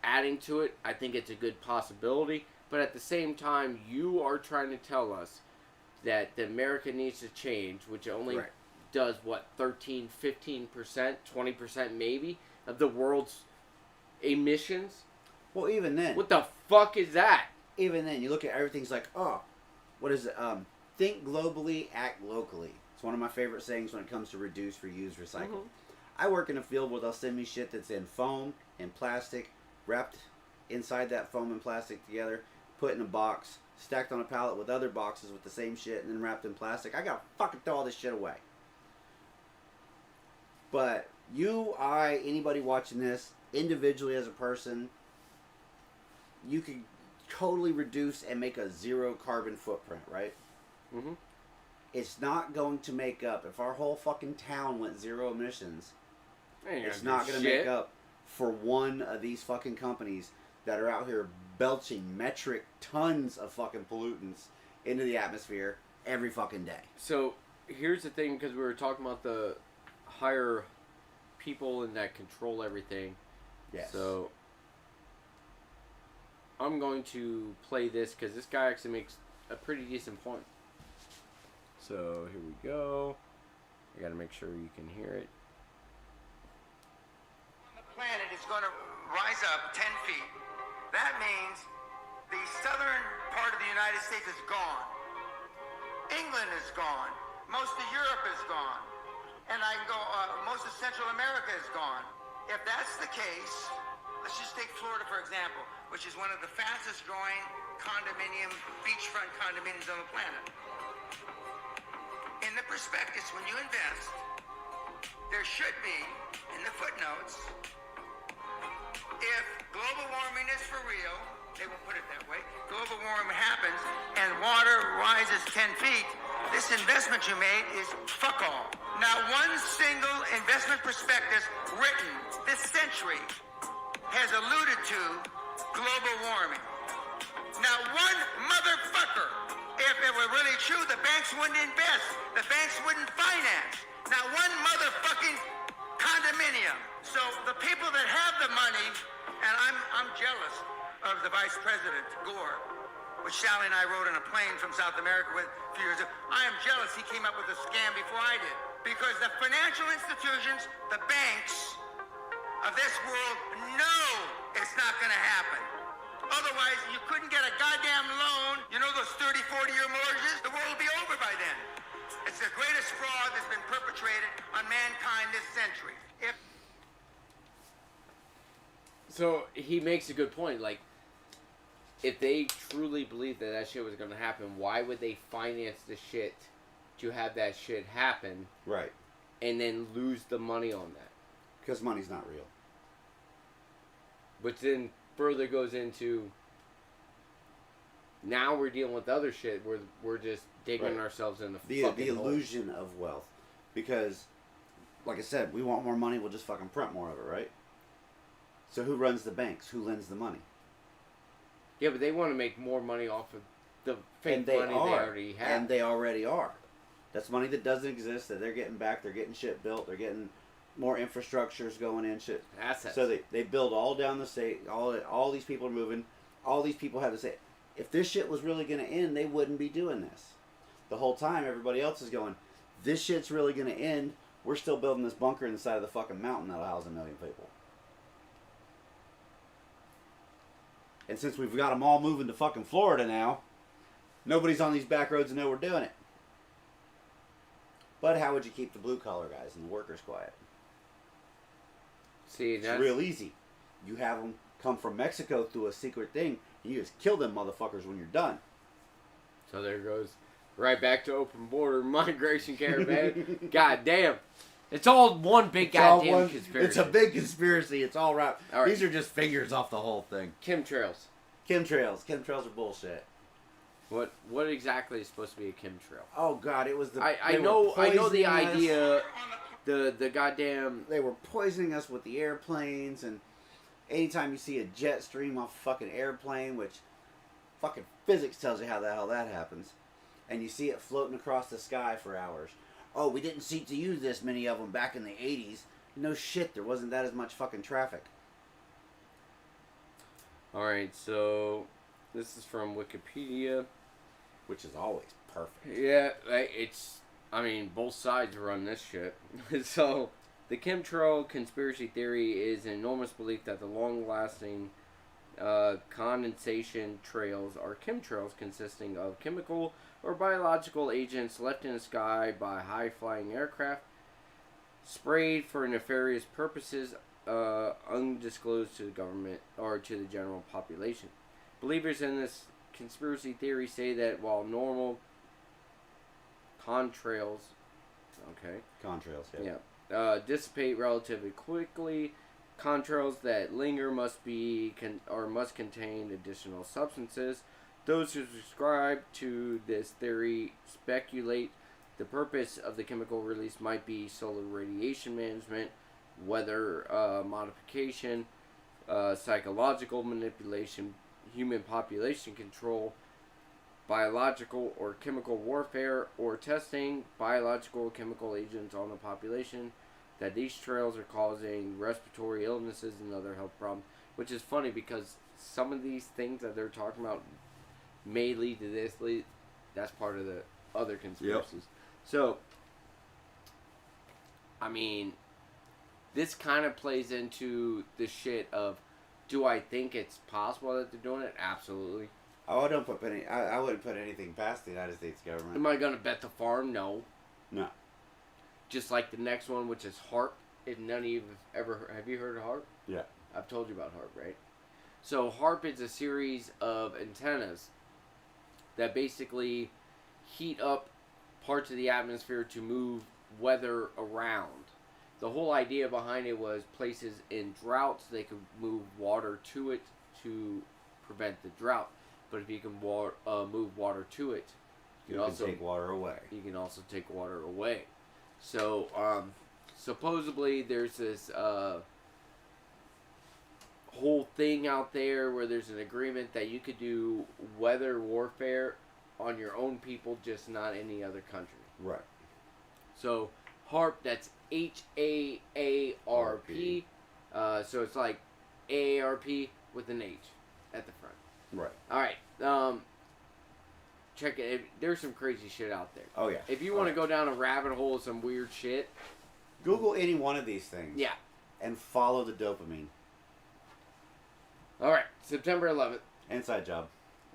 adding to it? I think it's a good possibility. But at the same time, you are trying to tell us that the America needs to change, which only does, what, 13, 15%, 20% maybe, of the world's emissions? Well, even then. What the fuck is that? Even then, you look at everything's like, oh, what is it? Think globally, act locally. It's one of my favorite sayings when it comes to reduce, reuse, recycle. I work in a field where they'll send me shit that's in foam and plastic, wrapped inside that foam and plastic together, put in a box, stacked on a pallet with other boxes with the same shit, and then wrapped in plastic. I gotta fucking throw all this shit away. But you, I, anybody watching this, individually as a person, you could totally reduce and make a zero carbon footprint, right? Mm-hmm. It's not going to make up. If our whole fucking town went zero emissions, it's not going to make up for one of these fucking companies that are out here belching metric tons of fucking pollutants into the atmosphere every fucking day. So here's the thing, because we were talking about the higher people and that control everything. Yes. So I'm going to play this because this guy actually makes a pretty decent point. So here we go. I got to make sure you can hear it. The planet is going to rise up 10 feet. That means the southern part of the United States is gone. England is gone. Most of Europe is gone. And I can go, most of Central America is gone. If that's the case, let's just take Florida, for example, which is one of the fastest growing beachfront condominiums on the planet. In the prospectus, when you invest, there should be, in the footnotes, if global warming is for real, they won't put it that way, global warming happens and water rises 10 feet, this investment you made is fuck all. Now, one single investment prospectus written this century has alluded to global warming. Now, one motherfucker, if it were really true, the banks wouldn't invest. The banks wouldn't finance. Now, one motherfucking condominium. So the people that have the money, and I'm jealous of the Vice President, Gore, which Sally and I rode on a plane from South America with a few years ago. I am jealous he came up with a scam before I did. Because the financial institutions, the banks of this world know it's not going to happen. Otherwise, you couldn't get a goddamn loan. You know those 30, 40-year mortgages? The world will be over by then. It's the greatest fraud that's been perpetrated on mankind this century. So he makes a good point. Like, if they truly believed that that shit was going to happen, why would they finance the shit to have that shit happen? Right. And then lose the money on that? Because money's not real. Which then further goes into, now we're dealing with other shit where we're just digging ourselves in the fucking hole. illusion of wealth. Because, like I said, we want more money, we'll just fucking print more of it, right? So who runs the banks? Who lends the money? Yeah, but they want to make more money off of the fake money they already have. And they already are. That's money that doesn't exist, that they're getting back, they're getting shit built, they're getting more infrastructures going in, shit. Assets. So they build all down the state, all these people are moving, all these people have to say, if this shit was really going to end, they wouldn't be doing this. The whole time, everybody else is going, this shit's really going to end, we're still building this bunker inside of the fucking mountain that'll house 1 million people. And since we've got them all moving to fucking Florida now, nobody's on these back roads and know we're doing it. But how would you keep the blue collar guys and the workers quiet? See, it's real easy. You have them come from Mexico through a secret thing, and you just kill them motherfuckers when you're done. So there goes right back to open border migration caravan. God damn. It's all one big goddamn conspiracy. It's a big conspiracy. It's all right. These are just figures off the whole thing. Chemtrails. Chemtrails are bullshit. What exactly is supposed to be a chemtrail? Oh God, it was the. I know the idea. The goddamn. They were poisoning us with the airplanes, and anytime you see a jet stream off a fucking airplane, which fucking physics tells you how the hell that happens, and you see it floating across the sky for hours. Oh, we didn't seek to use this many of them back in the 80s. No shit, there wasn't that as much fucking traffic. Alright, so this is from Wikipedia. Which is always perfect. Yeah, I mean, both sides run this shit. So, the chemtrail conspiracy theory is an enormous belief that the long-lasting condensation trails are chemtrails consisting of chemical or biological agents left in the sky by high-flying aircraft. sprayed for nefarious purposes undisclosed to the government or to the general population. Believers in this conspiracy theory say that while normal contrails, Contrails, dissipate relatively quickly, contrails that linger must contain additional substances. Those who subscribe to this theory speculate the purpose of the chemical release might be solar radiation management, weather modification, psychological manipulation, human population control, biological or chemical warfare, or testing biological or chemical agents on the population, that these trails are causing respiratory illnesses and other health problems. Which is funny because some of these things that they're talking about may lead to this, that's part of the other conspiracies. Yep. So, I mean, this kind of plays into the shit of, do I think it's possible that they're doing it? Absolutely. I wouldn't put anything past the United States government. Am I going to bet the farm? No. No. Just like the next one, which is HARP. If none of you have you heard of HARP? Yeah. I've told you about HARP, right? So HARP is a series of antennas that basically heat up parts of the atmosphere to move weather around. The whole idea behind it was places in droughts, they could move water to it to prevent the drought. But if you can move water to it, you can also take water away. You can also take water away. So, supposedly there's this whole thing out there where there's an agreement that you could do weather warfare on your own people, just not any other country. Right. So, HARP, that's HAARP. So it's like AARP with an H at the front. Right. All right. Check it. There's some crazy shit out there. Oh, yeah. If you want to go down a rabbit hole of some weird shit, Google any one of these things. Yeah. And follow the dopamine. All right. September 11th. Inside job.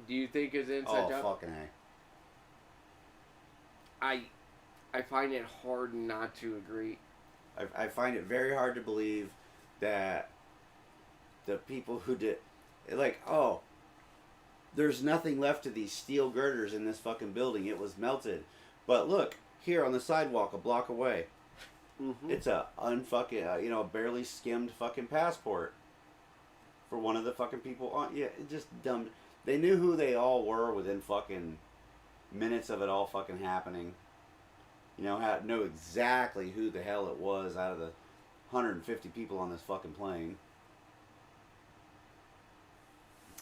Do you think it's inside job? Oh, fucking A. I find it hard not to agree. I find it very hard to believe that the people who did... Like, oh... There's nothing left of these steel girders in this fucking building. It was melted. But look, here on the sidewalk a block away. Mm-hmm. It's a unfucking, barely skimmed fucking passport. For one of the fucking people on... Yeah, it just dumb. They knew who they all were within fucking minutes of it all fucking happening. Know exactly who the hell it was out of the 150 people on this fucking plane.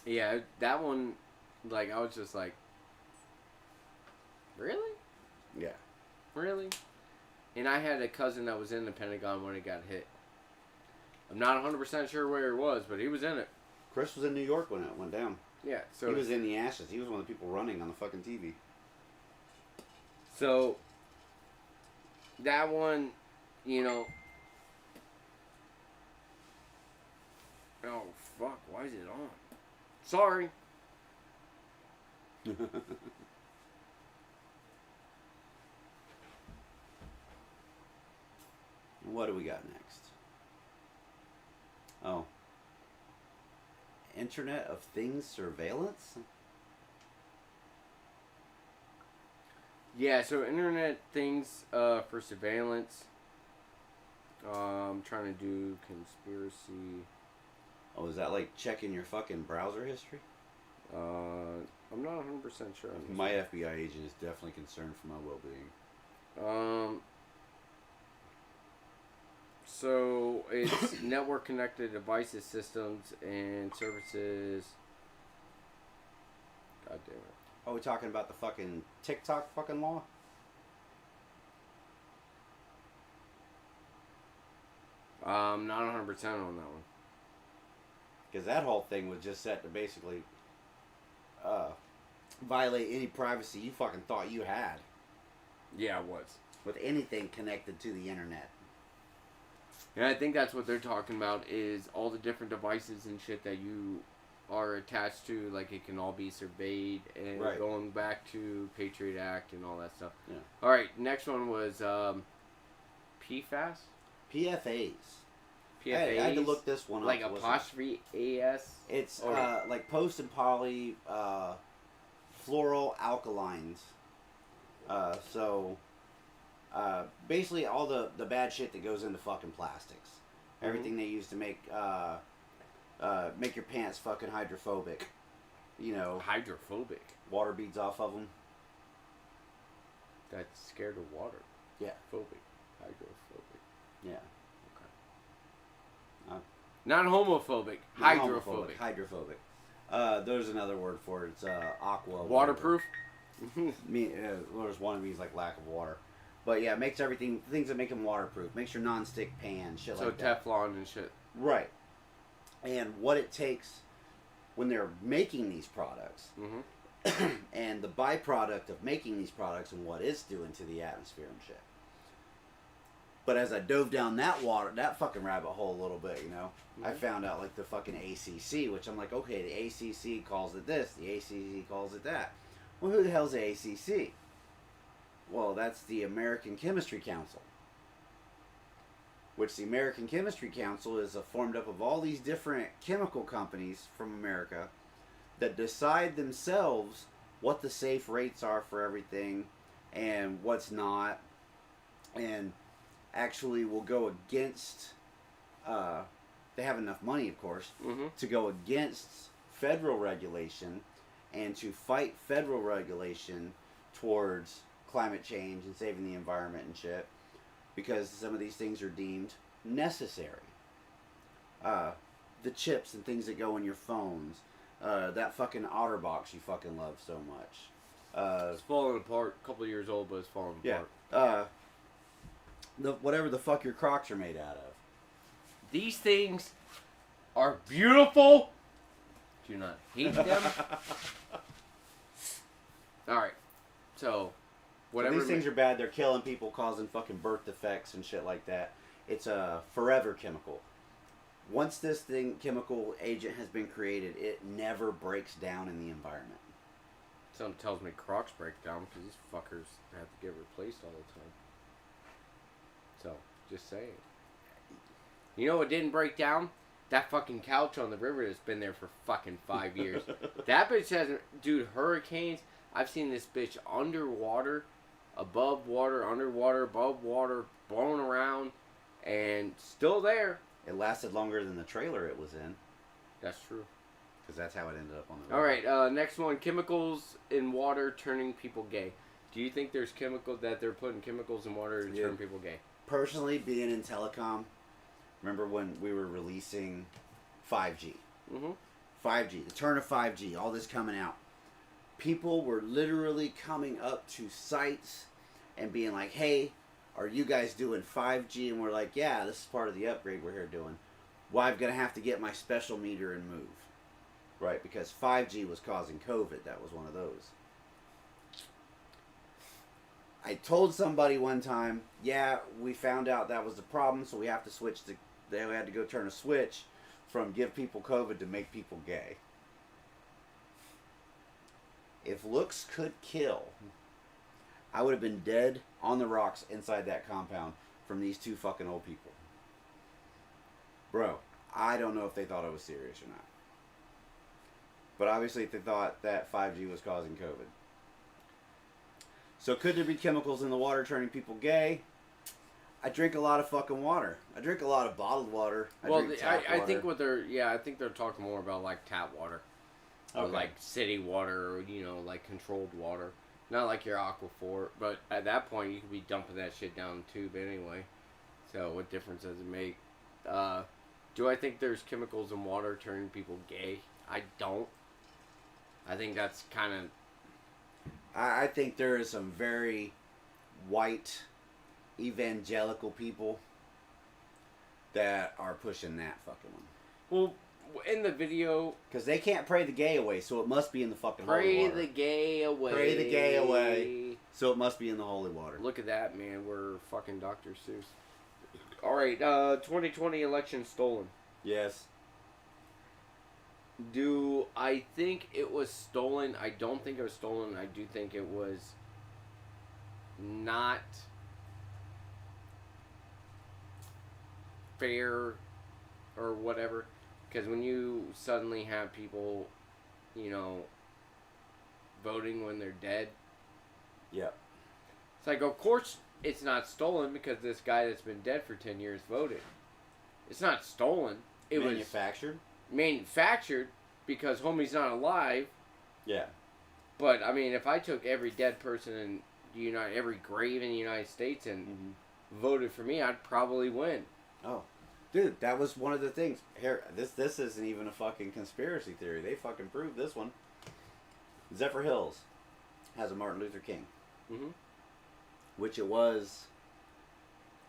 Yeah, that one, I was just like, really? Yeah. Really? And I had a cousin that was in the Pentagon when it got hit. I'm not 100% sure where it was, but he was in it. Chris was in New York when it went down. Yeah, so... He was in the ashes. He was one of the people running on the fucking TV. So, that one, Oh, fuck, why is it on? Sorry. What do we got next? Oh. Internet of Things surveillance? Yeah, so Internet Things for surveillance. I'm trying to do conspiracy... Oh, is that like checking your fucking browser history? I'm not 100% sure. My FBI agent is definitely concerned for my well-being. So it's network connected devices, systems, and services. God damn it. Are we talking about the fucking TikTok fucking law? Not 100% on that one. Because that whole thing was just set to basically violate any privacy you fucking thought you had. Yeah, it was. With anything connected to the internet. And I think that's what they're talking about, is all the different devices and shit that you are attached to, like it can all be surveyed, and right. Going back to Patriot Act and all that stuff. Yeah. Alright, next one was PFAS? PFAs. PFAs. I had to look this one up. Like apostrophe AS. It's Or- like post and poly fluoral alkalines. Basically all the bad shit that goes into fucking plastics. Everything they use to make your pants fucking hydrophobic. You know, Hydrophobic. water beads off of them. That's scared of water. Yeah. Phobic. Hydrophobic. Yeah. Not homophobic. Not Hydrophobic. homophobic, Hydrophobic. There's another word for it. It's aqua. Waterproof. There's one of these like lack of water. But yeah, it makes everything, things that make them waterproof. Makes your non-stick pan, shit So like that. Teflon and shit. Right. And what it takes when they're making these products, and the byproduct of making these products and what it's doing to the atmosphere and shit. But as I dove down that fucking rabbit hole a little bit, you know, I found out like the fucking ACC, which I'm like, okay, the ACC calls it this, the ACC calls it that. Well, who the hell's the ACC? Well, that's the American Chemistry Council. Which the American Chemistry Council is formed up of all these different chemical companies from America that decide themselves what the safe rates are for everything and what's not, and actually will go against, they have enough money, of course, to go against federal regulation and to fight federal regulation towards climate change and saving the environment and shit, because some of these things are deemed necessary. The chips and things that go in your phones, that fucking OtterBox you fucking love so much. It's falling apart. A couple of years old, but it's falling Yeah. apart. Whatever the fuck your Crocs are made out of. These things are beautiful. Do not hate them. Alright. So, whatever. So these things are bad. They're killing people, causing fucking birth defects and shit like that. It's a forever chemical. Once this chemical agent has been created, it never breaks down in the environment. Something tells me Crocs break down because these fuckers have to get replaced all the time. So, just saying. You know what didn't break down? That fucking couch on the river that's been there for fucking 5 years. That bitch hasn't... Dude, hurricanes... I've seen this bitch underwater, above water, underwater, above water, blown around, and still there. It lasted longer than the trailer it was in. That's true. Because that's how it ended up on the river. Alright, next one. Chemicals in water turning people gay. Do you think there's chemicals that they're putting chemicals in water to turn people gay? Personally, being in telecom, remember when we were releasing 5G? 5G, the turn of 5G, all this coming out. People were literally coming up to sites and being like, hey, are you guys doing 5G? And we're like, yeah, this is part of the upgrade we're here doing. Well, I'm going to have to get my special meter and move. Right, because 5G was causing COVID. That was one of those. I told somebody one time, yeah, we found out that was the problem, so we have to switch to, they had to go turn a switch from give people COVID to make people gay. If looks could kill, I would have been dead on the rocks inside that compound from these two fucking old people. Bro, I don't know if they thought I was serious or not. But obviously they thought that 5G was causing COVID. So could there be chemicals in the water turning people gay? I drink a lot of fucking water. I drink a lot of bottled water. I think what they're... Yeah, I think they're talking more about, like, tap water. Or, like, city water, or, you know, like, controlled water. Not like your Aquaphor, but at that point, you could be dumping that shit down the tube anyway. So, what difference does it make? Do I think there's chemicals in water turning people gay? I don't. I think that's kind of... I think there is some very white evangelical people that are pushing that fucking one. Well, in the video... Because they can't pray the gay away, so it must be in the fucking holy water. Pray the gay away. Pray the gay away, so it must be in the holy water. Look at that, man. We're fucking Dr. Seuss. Alright, 2020 election stolen. Yes. Do I think it was stolen? I don't think it was stolen. I do think it was not... fair or whatever. Because when you suddenly have people, you know, voting when they're dead, Yeah. it's like, of course it's not stolen because this guy that's been dead for 10 years voted. It's not stolen. It Manufactured? was manufactured because homie's not alive. Yeah. But, I mean, if I took every dead person in every grave in the United States and voted for me, I'd probably win. Oh. Dude, that was one of the things. Here, this isn't even a fucking conspiracy theory. They fucking proved this one. Zephyr Hills has a Martin Luther King. Mm-hmm. Which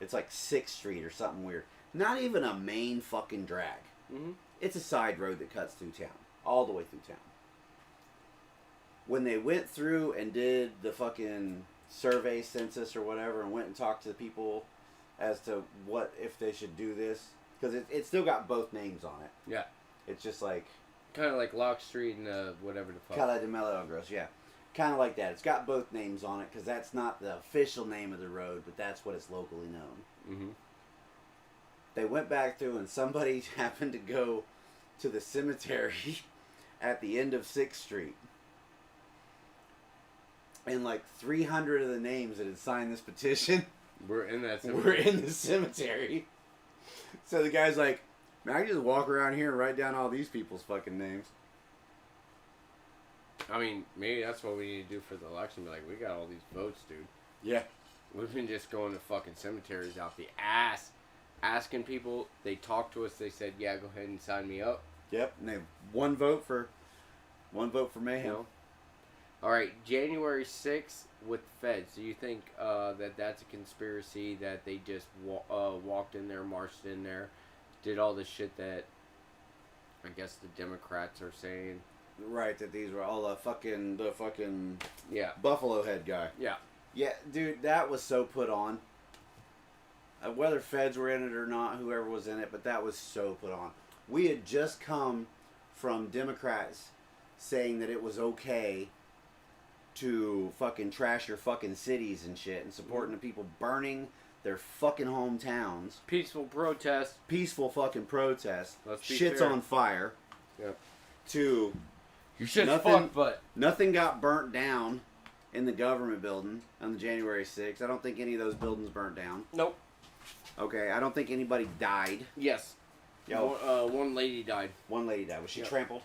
it's like 6th Street or something weird. Not even a main fucking drag. Mm-hmm. It's a side road that cuts through town. All the way through town. When they went through and did the fucking survey census or whatever and went and talked to the people as to what if they should do this, because it still got both names on it. Yeah. It's just like kind of like Lock Street and whatever the fuck. Cala de Melagros, yeah. Kind of like that. It's got both names on it because that's not the official name of the road, but that's what it's locally known. Mm-hmm. They went back through and somebody happened to go to the cemetery at the end of 6th Street. And like 300 of the names that had signed this petition We're in that cemetery. were in the cemetery. So the guy's like, man, I can just walk around here and write down all these people's fucking names. I mean, maybe that's what we need to do for the election. Be like, we got all these votes, dude. Yeah. We've been just going to fucking cemeteries out the ass, asking people. They talked to us. They said, yeah, go ahead and sign me up. Yep. And they one vote for mayhem. You know? All right, January 6th with the feds. Do you think that that's a conspiracy, that they just walked in there, marched in there, did all the shit that I guess the Democrats are saying? Right, that these were all the fucking Yeah. Buffalo Head guy. Yeah. Yeah, dude, that was so put on. Whether feds were in it or not, whoever was in it, but that was so put on. We had just come from Democrats saying that it was okay to fucking trash your fucking cities and shit and supporting the people burning their fucking hometowns. Peaceful protest. Peaceful fucking protest. Let's be Shit's fair. on fire. Yep. To Your shit's Nothing- fucked, but nothing got burnt down in the government building on the January 6th. I don't think any of those buildings burnt down. nope. Okay, I don't think anybody died. Yes. Yo. One lady died. One lady died. Was she Yep. trampled?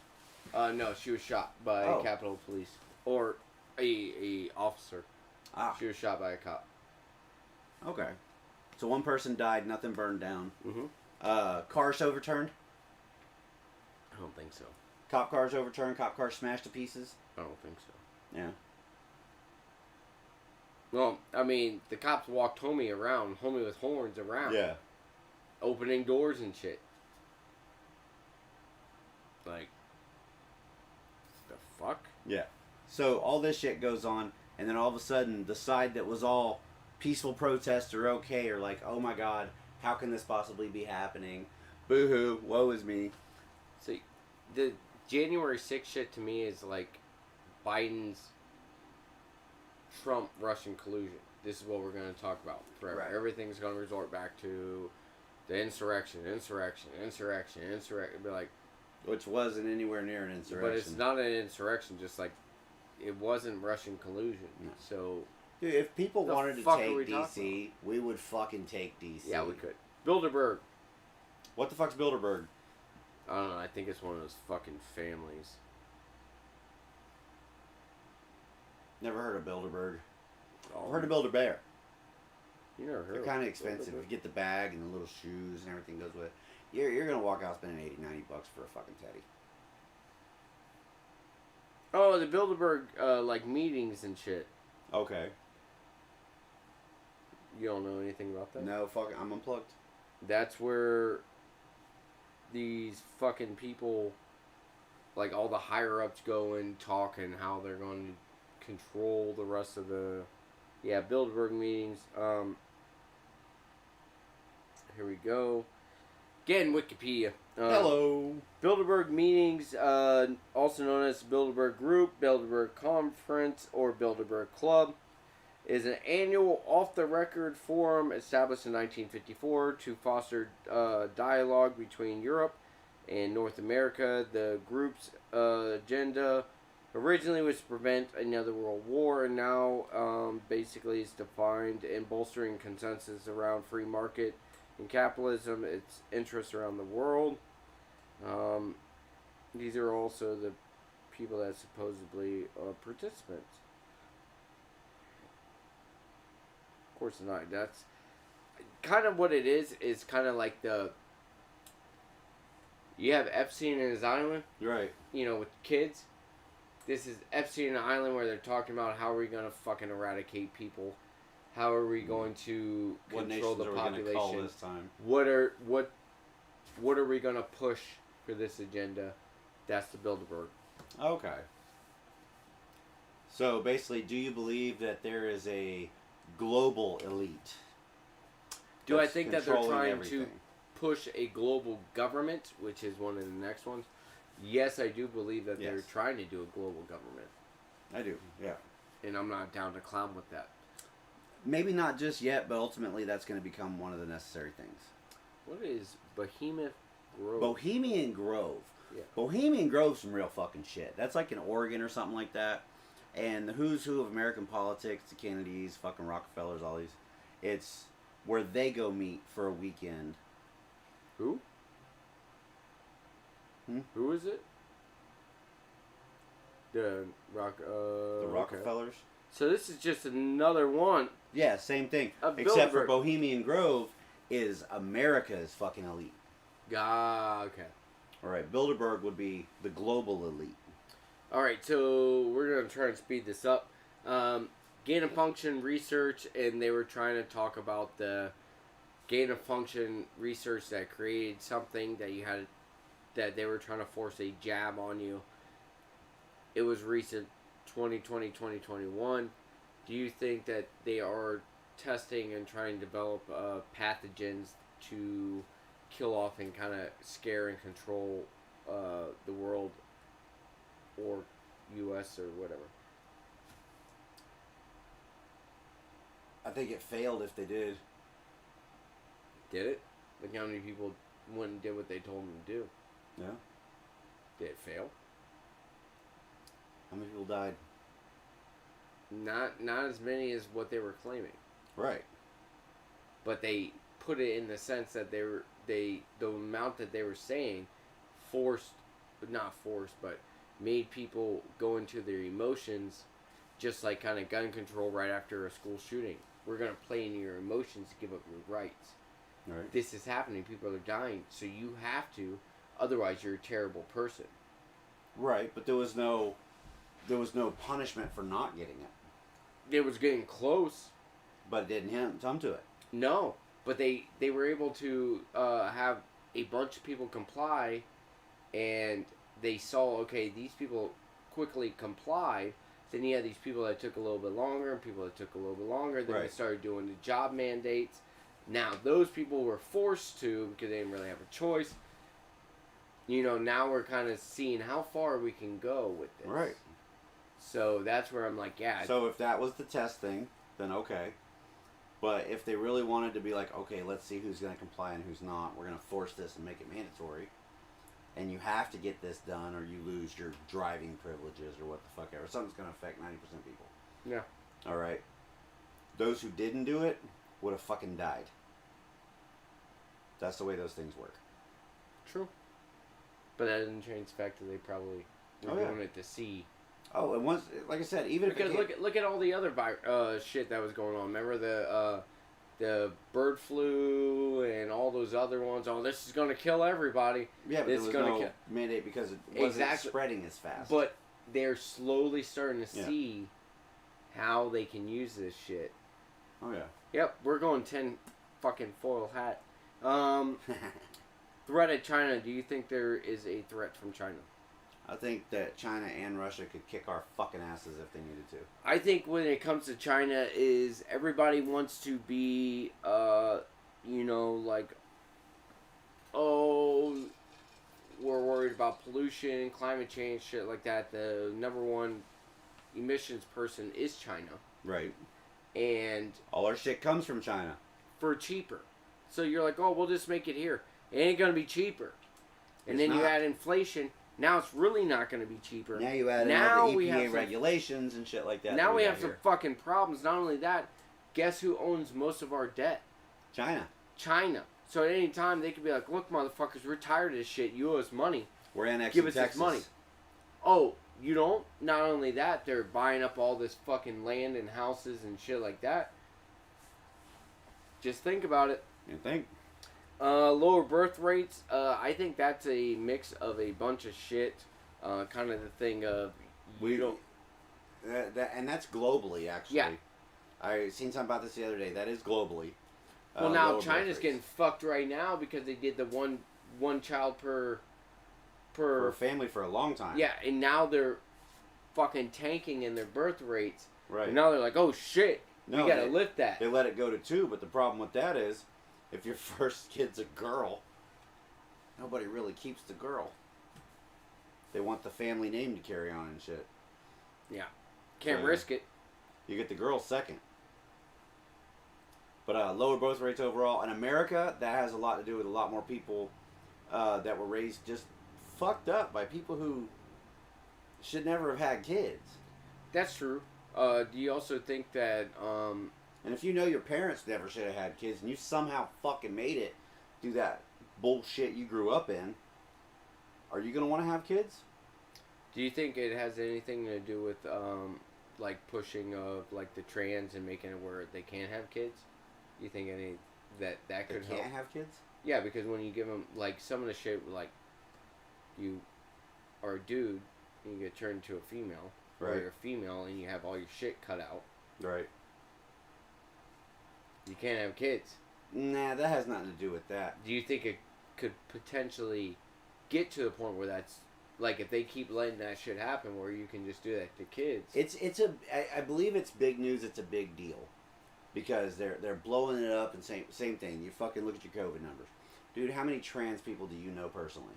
No, she was shot by Oh. Capitol Police or a officer. Ah, She was shot by a cop. okay. So one person died, nothing burned down. Mm-hmm. Cars overturned. I don't think so. Cop cars overturned. Cop cars smashed to pieces. I don't think so. Yeah. Well, I mean, the cops walked homie with horns around. Yeah. Opening doors and shit. Like, the fuck? Yeah. So all this shit goes on, and then all of a sudden, the side that was all peaceful protests are okay, or like, oh my god, how can this possibly be happening? Boo-hoo, woe is me. See, the January 6th shit to me is like Biden's Trump-Russian collusion. This is what we're going to talk about forever. Right. Everything's going to resort back to the insurrection. Be like, Which wasn't anywhere near an insurrection. but it's not an insurrection, just like it wasn't Russian collusion. No. So, Dude, if people The wanted to fuck are take we talking DC, we would fucking take DC. yeah, we could. Bilderberg. What the fuck's Bilderberg? I don't know. I think it's one of those fucking families. Never heard of Bilderberg. Oh, I've heard of Build-A-Bear. You never heard They're of kind of Bilderberg? expensive. You get the bag and the little shoes and everything goes with it. You're going to walk out spending $80, $90 for a fucking teddy. Oh, the Bilderberg, like, meetings and shit. Okay. You don't know anything about that? No, fucking, I'm unplugged. That's where these fucking people, like, all the higher-ups go and talk and how they're going to control the rest of the... Yeah, Bilderberg meetings. Here we go. Again, Wikipedia. Hello. Bilderberg meetings, also known as Bilderberg Group, Bilderberg Conference, or Bilderberg Club, is an annual off-the-record forum established in 1954 to foster dialogue between Europe and North America. The group's agenda originally was to prevent another world war, and now basically is defined in bolstering consensus around free market and capitalism, its interests around the world. These are also the people that supposedly are participants. Of course not. That's kind of what it is kind of like you have Epstein and his island, Right. you know, with kids. This is Epstein Island where they're talking about how are we going to fucking eradicate people? How are we going to control the population? Call this time? What are we going to push for this agenda? That's the Bilderberg. Okay. So basically, do you believe that there is a global elite? Do I think that they're controlling trying everything? to push a global government, which is one of the next ones? Yes, I do believe that they're Yes. trying to do a global government. I do, yeah. And I'm not down to clown with that. Maybe not just yet, but ultimately that's going to become one of the necessary things. What is Behemoth Grove? Bohemian Grove. Yeah. Bohemian Grove's some real fucking shit. That's like in Oregon or something like that. And the who's who of American politics, the Kennedys, fucking Rockefellers, all these. It's where they go meet for a weekend. Who? Who is it? The The Rockefellers. Okay. So this is just another one. Yeah, same thing. Of Except for Bilderberg. Bohemian Grove is America's fucking elite. Okay. Alright, Bilderberg would be the global elite. Alright, so we're going to try and speed this up. Gain of function research, and they were trying to talk about the gain of function research that created something that you had, that they were trying to force a jab on you. It was recent, 2020, 2021. Do you think that they are testing and trying to develop pathogens to kill off and kind of scare and control the world or U.S. or whatever? I think it failed if they did. Did it? Like how many people went and did what they told them to do? Yeah. Did it fail? How many people died? Not as many as what they were claiming. Right. But they put it in the sense that the amount that they were saying not forced, but made people go into their emotions, just like kind of gun control right after a school shooting. We're going to play into your emotions to give up your rights. Right. This is happening. People are dying. So you have to. Otherwise, you're a terrible person. Right, but there was no punishment for not getting it. It was getting close. But it didn't come to it. No. But they were able to have a bunch of people comply, and they saw, okay, these people quickly complied. Then you had these people that took a little bit longer, and people that took a little bit longer. Then they Right. started doing the job mandates. Now, those people were forced to because they didn't really have a choice. You know, now we're kind of seeing how far we can go with this. Right. So that's where I'm like, yeah. So if that was the test thing, then okay. But if they really wanted to be like, okay, let's see who's going to comply and who's not, we're going to force this and make it mandatory. And you have to get this done or you lose your driving privileges or what the fuck ever. Something's going to affect 90% of people. Yeah. All right. Those who didn't do it would have fucking died. That's the way those things work. True. But that doesn't change the fact that they probably were doing it to see. Oh, and once, like I said, even Because look at all the other shit that was going on. Remember the bird flu and all those other ones. Oh, this is going to kill everybody. yeah, but this there was is gonna no mandate because it wasn't spreading as fast. But they're slowly starting to see how they can use this shit. Oh yeah. Yep, we're going 10 fucking foil hat. Threat at China. Do you think there is a threat from China? I think that China and Russia could kick our fucking asses if they needed to. I think when it comes to China is everybody wants to be, like, oh, we're worried about pollution, climate change, shit like that. The number one emissions person is China. Right. and all our shit comes from China for cheaper. So you're like, oh, we'll just make it here. It ain't gonna be cheaper. And It's then you not. add inflation. Now it's really not gonna be cheaper. Now you add in all the EPA regulations and shit like that. Now that we have got some here. fucking problems. Not only that, guess who owns most of our debt? China. China. So at any time they could be like, look, motherfuckers, we're tired of this shit. You owe us money. We're annexing Give us Texas. this money. Oh, you don't? Not only that, they're buying up all this fucking land and houses and shit like that. Just think about it. You think? Lower birth rates. I think that's a mix of a bunch of shit. Kind of the thing of We don't. And that's globally, actually. Yeah. I seen something about this the other day. That is globally. Well, now lower birth China's rates. getting fucked right now because they did the one child per for a family for a long time. Yeah, and now they're fucking tanking in their birth rates. Right. And now they're like, oh shit, we gotta they, lift that. They let it go to 2, but the problem with that is, if your first kid's a girl, nobody really keeps the girl. They want the family name to carry on and shit. Yeah. Can't So, risk it. You get the girl second. But lower birth rates overall. In America, that has a lot to do with a lot more people that were raised just fucked up by people who should never have had kids. That's true. Do you also think that And if you know your parents never should have had kids and you somehow fucking made it through that bullshit you grew up in, are you going to want to have kids? do you think it has anything to do with like pushing of like the trans and making it where they can't have kids? Do you think any that They could can't help? have kids? Yeah, because when you give them like some of the shit like you are a dude and you get turned into a female, or Right. you're a female and you have all your shit cut out, Right. you can't have kids. Nah, that has nothing to do with that. Do you think it could potentially get to the point where that's like if they keep letting that shit happen where you can just do that to kids? I believe it's big news. It's a big deal because they're blowing it up and same thing. You fucking look at your COVID numbers, dude. How many trans people do you know personally?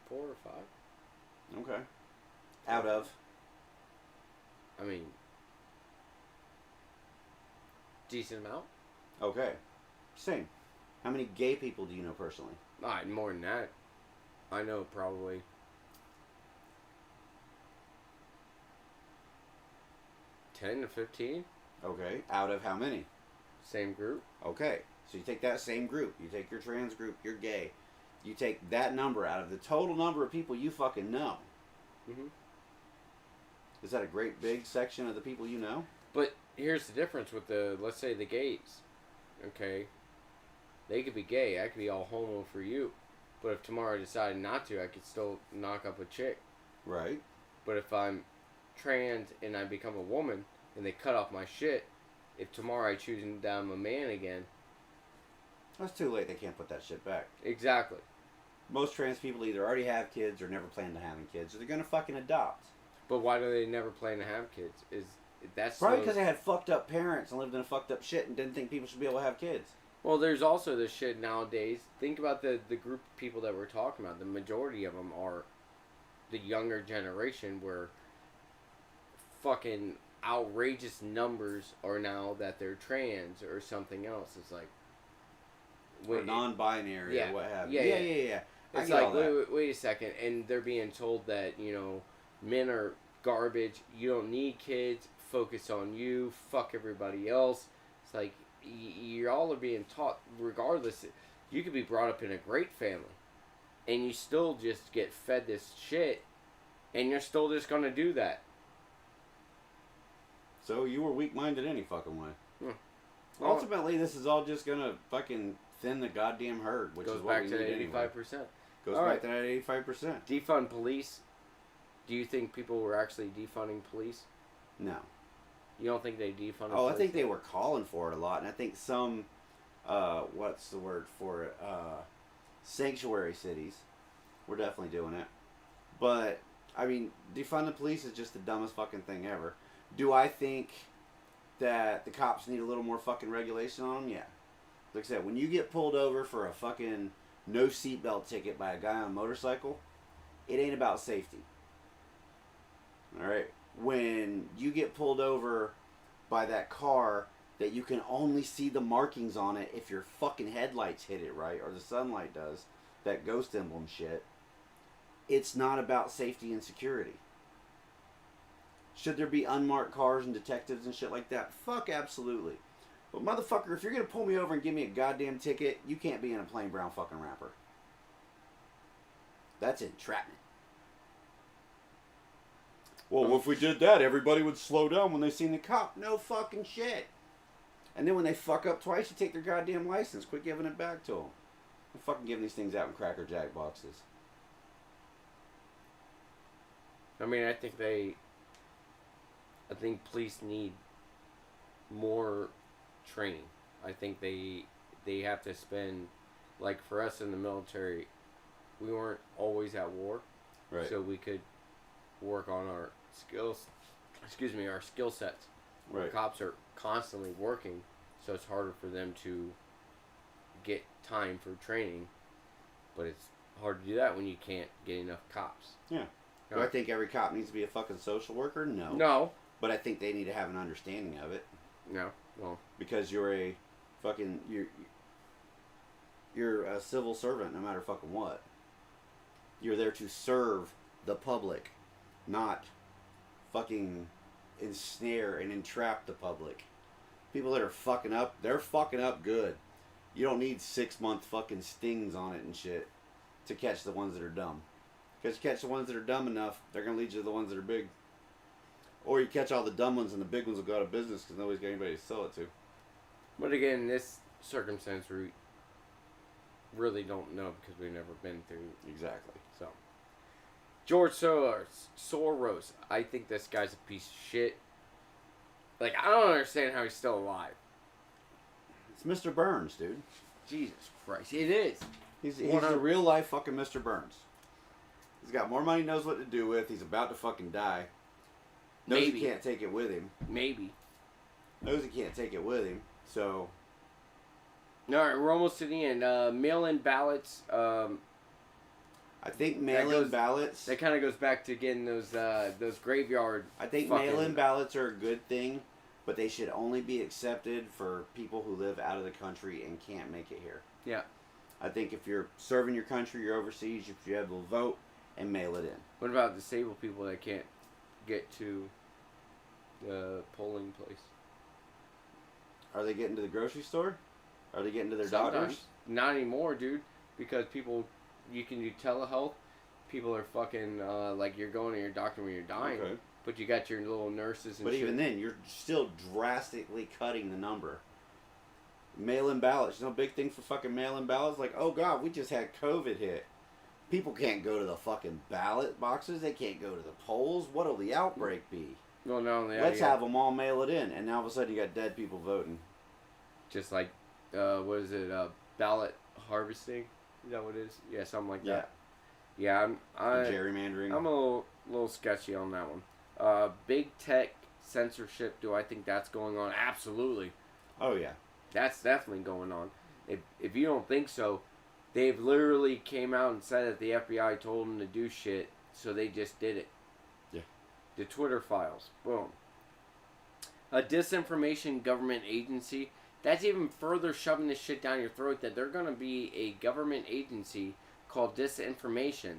4 or 5. Okay. Out of I mean, decent amount. okay, same. How many gay people do you know personally? Alright, more than that. I know probably 10 to 15. Okay. Out of how many? Same group. Okay. So you take that same group. You take your trans group. You're gay. You take that number out of the total number of people you fucking know. Mm-hmm. Is that a great big section of the people you know? But here's the difference with let's say the gays. Okay? They could be gay. I could be all homo for you. But if tomorrow I decided not to, I could still knock up a chick. Right. But if I'm trans and I become a woman and they cut off my shit, if tomorrow I choose that I'm a man again. That's too late. They can't put that shit back. Exactly. Most trans people either already have kids or never plan to having kids, or they're gonna fucking adopt. But why do they never plan to have kids? That's Probably because they had fucked up parents and lived in a fucked up shit and didn't think people should be able to have kids. Well, there's also this shit nowadays. Think about the group of people that we're talking about. The majority of them are the younger generation where fucking outrageous numbers are now that they're trans or something else. It's like... Or non-binary or what have you. Yeah. I It's get all like, that. wait a second. And they're being told that, men are garbage. You don't need kids. Focus on you. Fuck everybody else. It's like... You all are being taught, regardless, you could be brought up in a great family, and you still just get fed this shit, and you're still just gonna do that. So you were weak-minded any fucking way. Well, Ultimately, this is all just gonna fucking thin the goddamn herd, which goes is what back we to need that anyway. 85%. Goes All back right. to that 85%. Defund police. Do you think people were actually defunding police? No. You don't think they defunded Oh, I police? think they were calling for it a lot, and I think some, what's the word for it? Sanctuary cities were definitely doing it. But, I mean, defund the police is just the dumbest fucking thing ever. Do I think that the cops need a little more fucking regulation on them? Yeah. Like I said, when you get pulled over for a fucking no seatbelt ticket by a guy on a motorcycle, it ain't about safety. Alright? when you get pulled over by that car that you can only see the markings on it if your fucking headlights hit it right or the sunlight does, that ghost emblem shit. It's not about safety and security. Should there be unmarked cars and detectives and shit like that? Fuck, absolutely. But motherfucker, if you're gonna pull me over and give me a goddamn ticket, you can't be in a plain brown fucking wrapper. That's entrapment. Well, if we did that, everybody would slow down when they seen the cop. No fucking shit. And then when they fuck up twice, you take their goddamn license. Quit giving it back to them. I'm fucking giving these things out in Cracker Jack boxes. I mean, I think police need more training. I think they have to spend, like for us in the military, we weren't always at war, Right. so we could work on our skills. Our skill sets. Right. Cops are constantly working, so it's harder for them to get time for training. But it's hard to do that when you can't get enough cops. Yeah. Do I think every cop needs to be a fucking social worker? No. No. But I think they need to have an understanding of it. No. Well. Because you're a fucking you're a civil servant no matter fucking what. You're there to serve the public, not fucking ensnare and entrap the public. People that are fucking up, they're fucking up good. You don't need 6-month fucking stings on it and shit to catch the ones that are dumb. Because you catch the ones that are dumb enough, they're going to lead you to the ones that are big. Or you catch all the dumb ones and the big ones will go out of business because nobody's got anybody to sell it to. But again, in this circumstance, we really don't know because we've never been through. Exactly. So, George Soros, I think this guy's a piece of shit. Like, I don't understand how he's still alive. It's Mr. Burns, dude. Jesus Christ, it is. He's a real life fucking Mr. Burns. He's got more money, knows what to do with. He's about to fucking die. Knows Maybe. he can't take it with him. Maybe. Knows he can't take it with him. So. Alright, we're almost to the end. Mail-in ballots. I think mail-in ballots. That kind of goes back to getting those graveyard. I think mail-in ballots are a good thing, but they should only be accepted for people who live out of the country and can't make it here. Yeah. I think if you're serving your country, you're overseas, you should be able to vote and mail it in. What about disabled people that can't get to the polling place? Are they getting to the grocery store? Are they getting to their Sometimes. doctors? Not anymore, dude. Because you can do telehealth. People are fucking, like you're going to your doctor when you're dying. Okay. But you got your little nurses and But shit. even then, you're still drastically cutting the number. Mail-in ballots. You know, big thing for fucking mail-in ballots? Like, oh God, we just had COVID hit. People can't go to the fucking ballot boxes. They can't go to the polls. What'll the outbreak be? Well, not only that, Let's have them all mail it in. And now all of a sudden you got dead people voting. just like, what is it, ballot harvesting? Is that what it is? Yeah, something like that. Yeah, Gerrymandering. I'm a little sketchy on that one. Big tech censorship, do I think that's going on? Absolutely. Oh, yeah. That's definitely going on. If you don't think so, they've literally came out and said that the FBI told them to do shit, so they just did it. Yeah. The Twitter files. Boom. A disinformation government agency. That's even further shoving this shit down your throat that they're going to be a government agency called disinformation.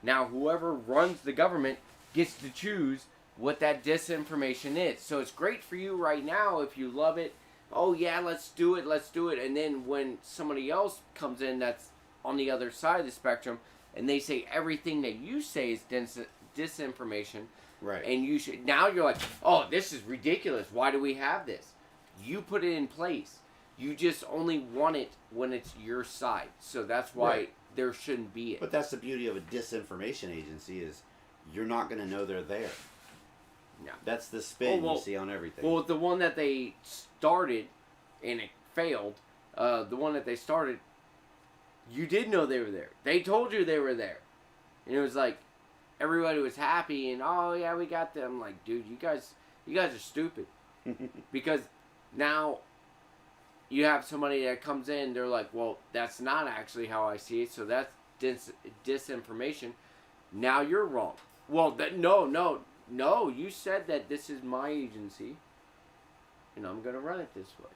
Now, whoever runs the government gets to choose what that disinformation is. So it's great for you right now if you love it. Oh, yeah, let's do it. And then when somebody else comes in that's on the other side of the spectrum and they say everything that you say is disinformation. Right. And you should, now you're like, oh, this is ridiculous. Why do we have this? You put it in place. You just only want it when it's your side. So that's why there shouldn't be it. But that's the beauty of a disinformation agency is you're not going to know they're there. No. That's the spin you see on everything. Well, the one that they started and it failed, the one that they started, you did know they were there. They told you they were there. And it was like, everybody was happy and, oh, yeah, we got them. Like, dude, you guys are stupid. Because now you have somebody that comes in, they're like, well, that's not actually how I see it, so that's disinformation. Now you're wrong. Well, no, no, you said that this is my agency, and I'm going to run it this way.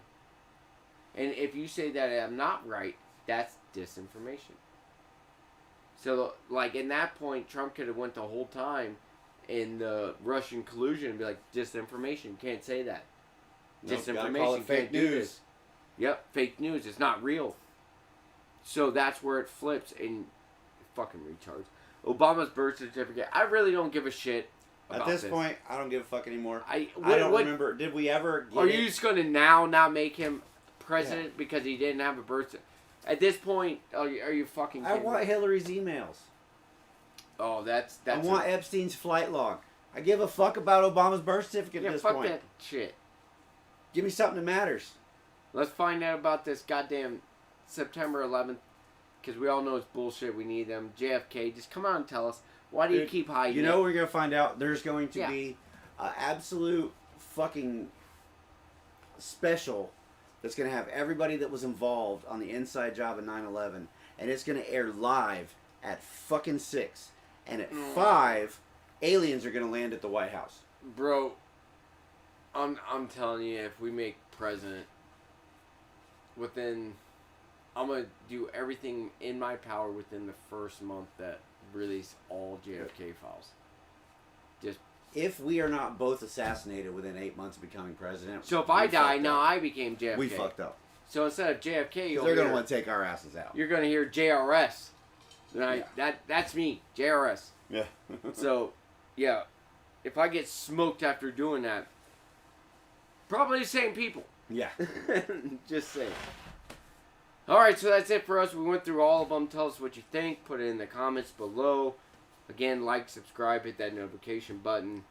And if you say that I'm not right, that's disinformation. So, like, in that point, Trump could have went the whole time in the Russian collusion and be like, disinformation, can't say that. Nope, Disinformation, gotta call it fake can't do news. this. Yep, fake news, it's not real. So that's where it flips, and fucking retards. Obama's birth certificate, I really don't give a shit about At this point, I don't give a fuck anymore. I don't remember. Did we ever get Are you just going to now not make him president because he didn't have a birth certificate? At this point, are you fucking kidding I want me? Hillary's emails. Oh, that's I want Epstein's flight log. I give a fuck about Obama's birth certificate at this fuck point. that shit. Give me something that matters. Let's find out about this goddamn September 11th, because we all know it's bullshit. We need them. JFK, just come out and tell us. Why do you keep hiding You know it? we're going to find out. There's going to be an absolute fucking special that's going to have everybody that was involved on the inside job of 9/11, and it's going to air live at fucking 6. And at 5, aliens are going to land at the White House. Bro, I'm telling you, if we make president, I'm going to do everything in my power within the first month that release all JFK files. Just if we are not both assassinated within 8 months of becoming president. So if I die, now I became JFK. We fucked up. So instead of JFK, they're going to want to take our asses out. You're going to hear JRS. Right? Yeah. That's me, JRS. Yeah. So, yeah, if I get smoked after doing that, probably the same people. Yeah. Just saying. Alright, so that's it for us. We went through all of them. Tell us what you think. Put it in the comments below. Again, like, subscribe, hit that notification button.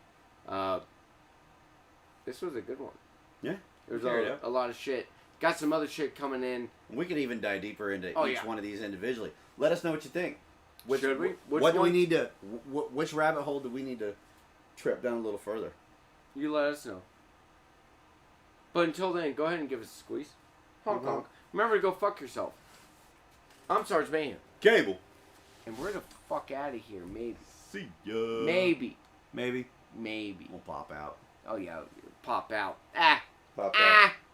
This was a good one. Yeah. There's a lot of shit. Got some other shit coming in. We could even dive deeper into each one of these individually. Let us know what you think. Should we? What do we need to... Which rabbit hole do we need to trip down a little further? You let us know. But until then, go ahead and give us a squeeze. Honk honk. Remember to go fuck yourself. I'm Sarge Mayhem. Cable. And we're the fuck out of here, maybe. See ya. Maybe. Maybe. Maybe. We'll pop out. Oh, yeah. Pop out. Pop out.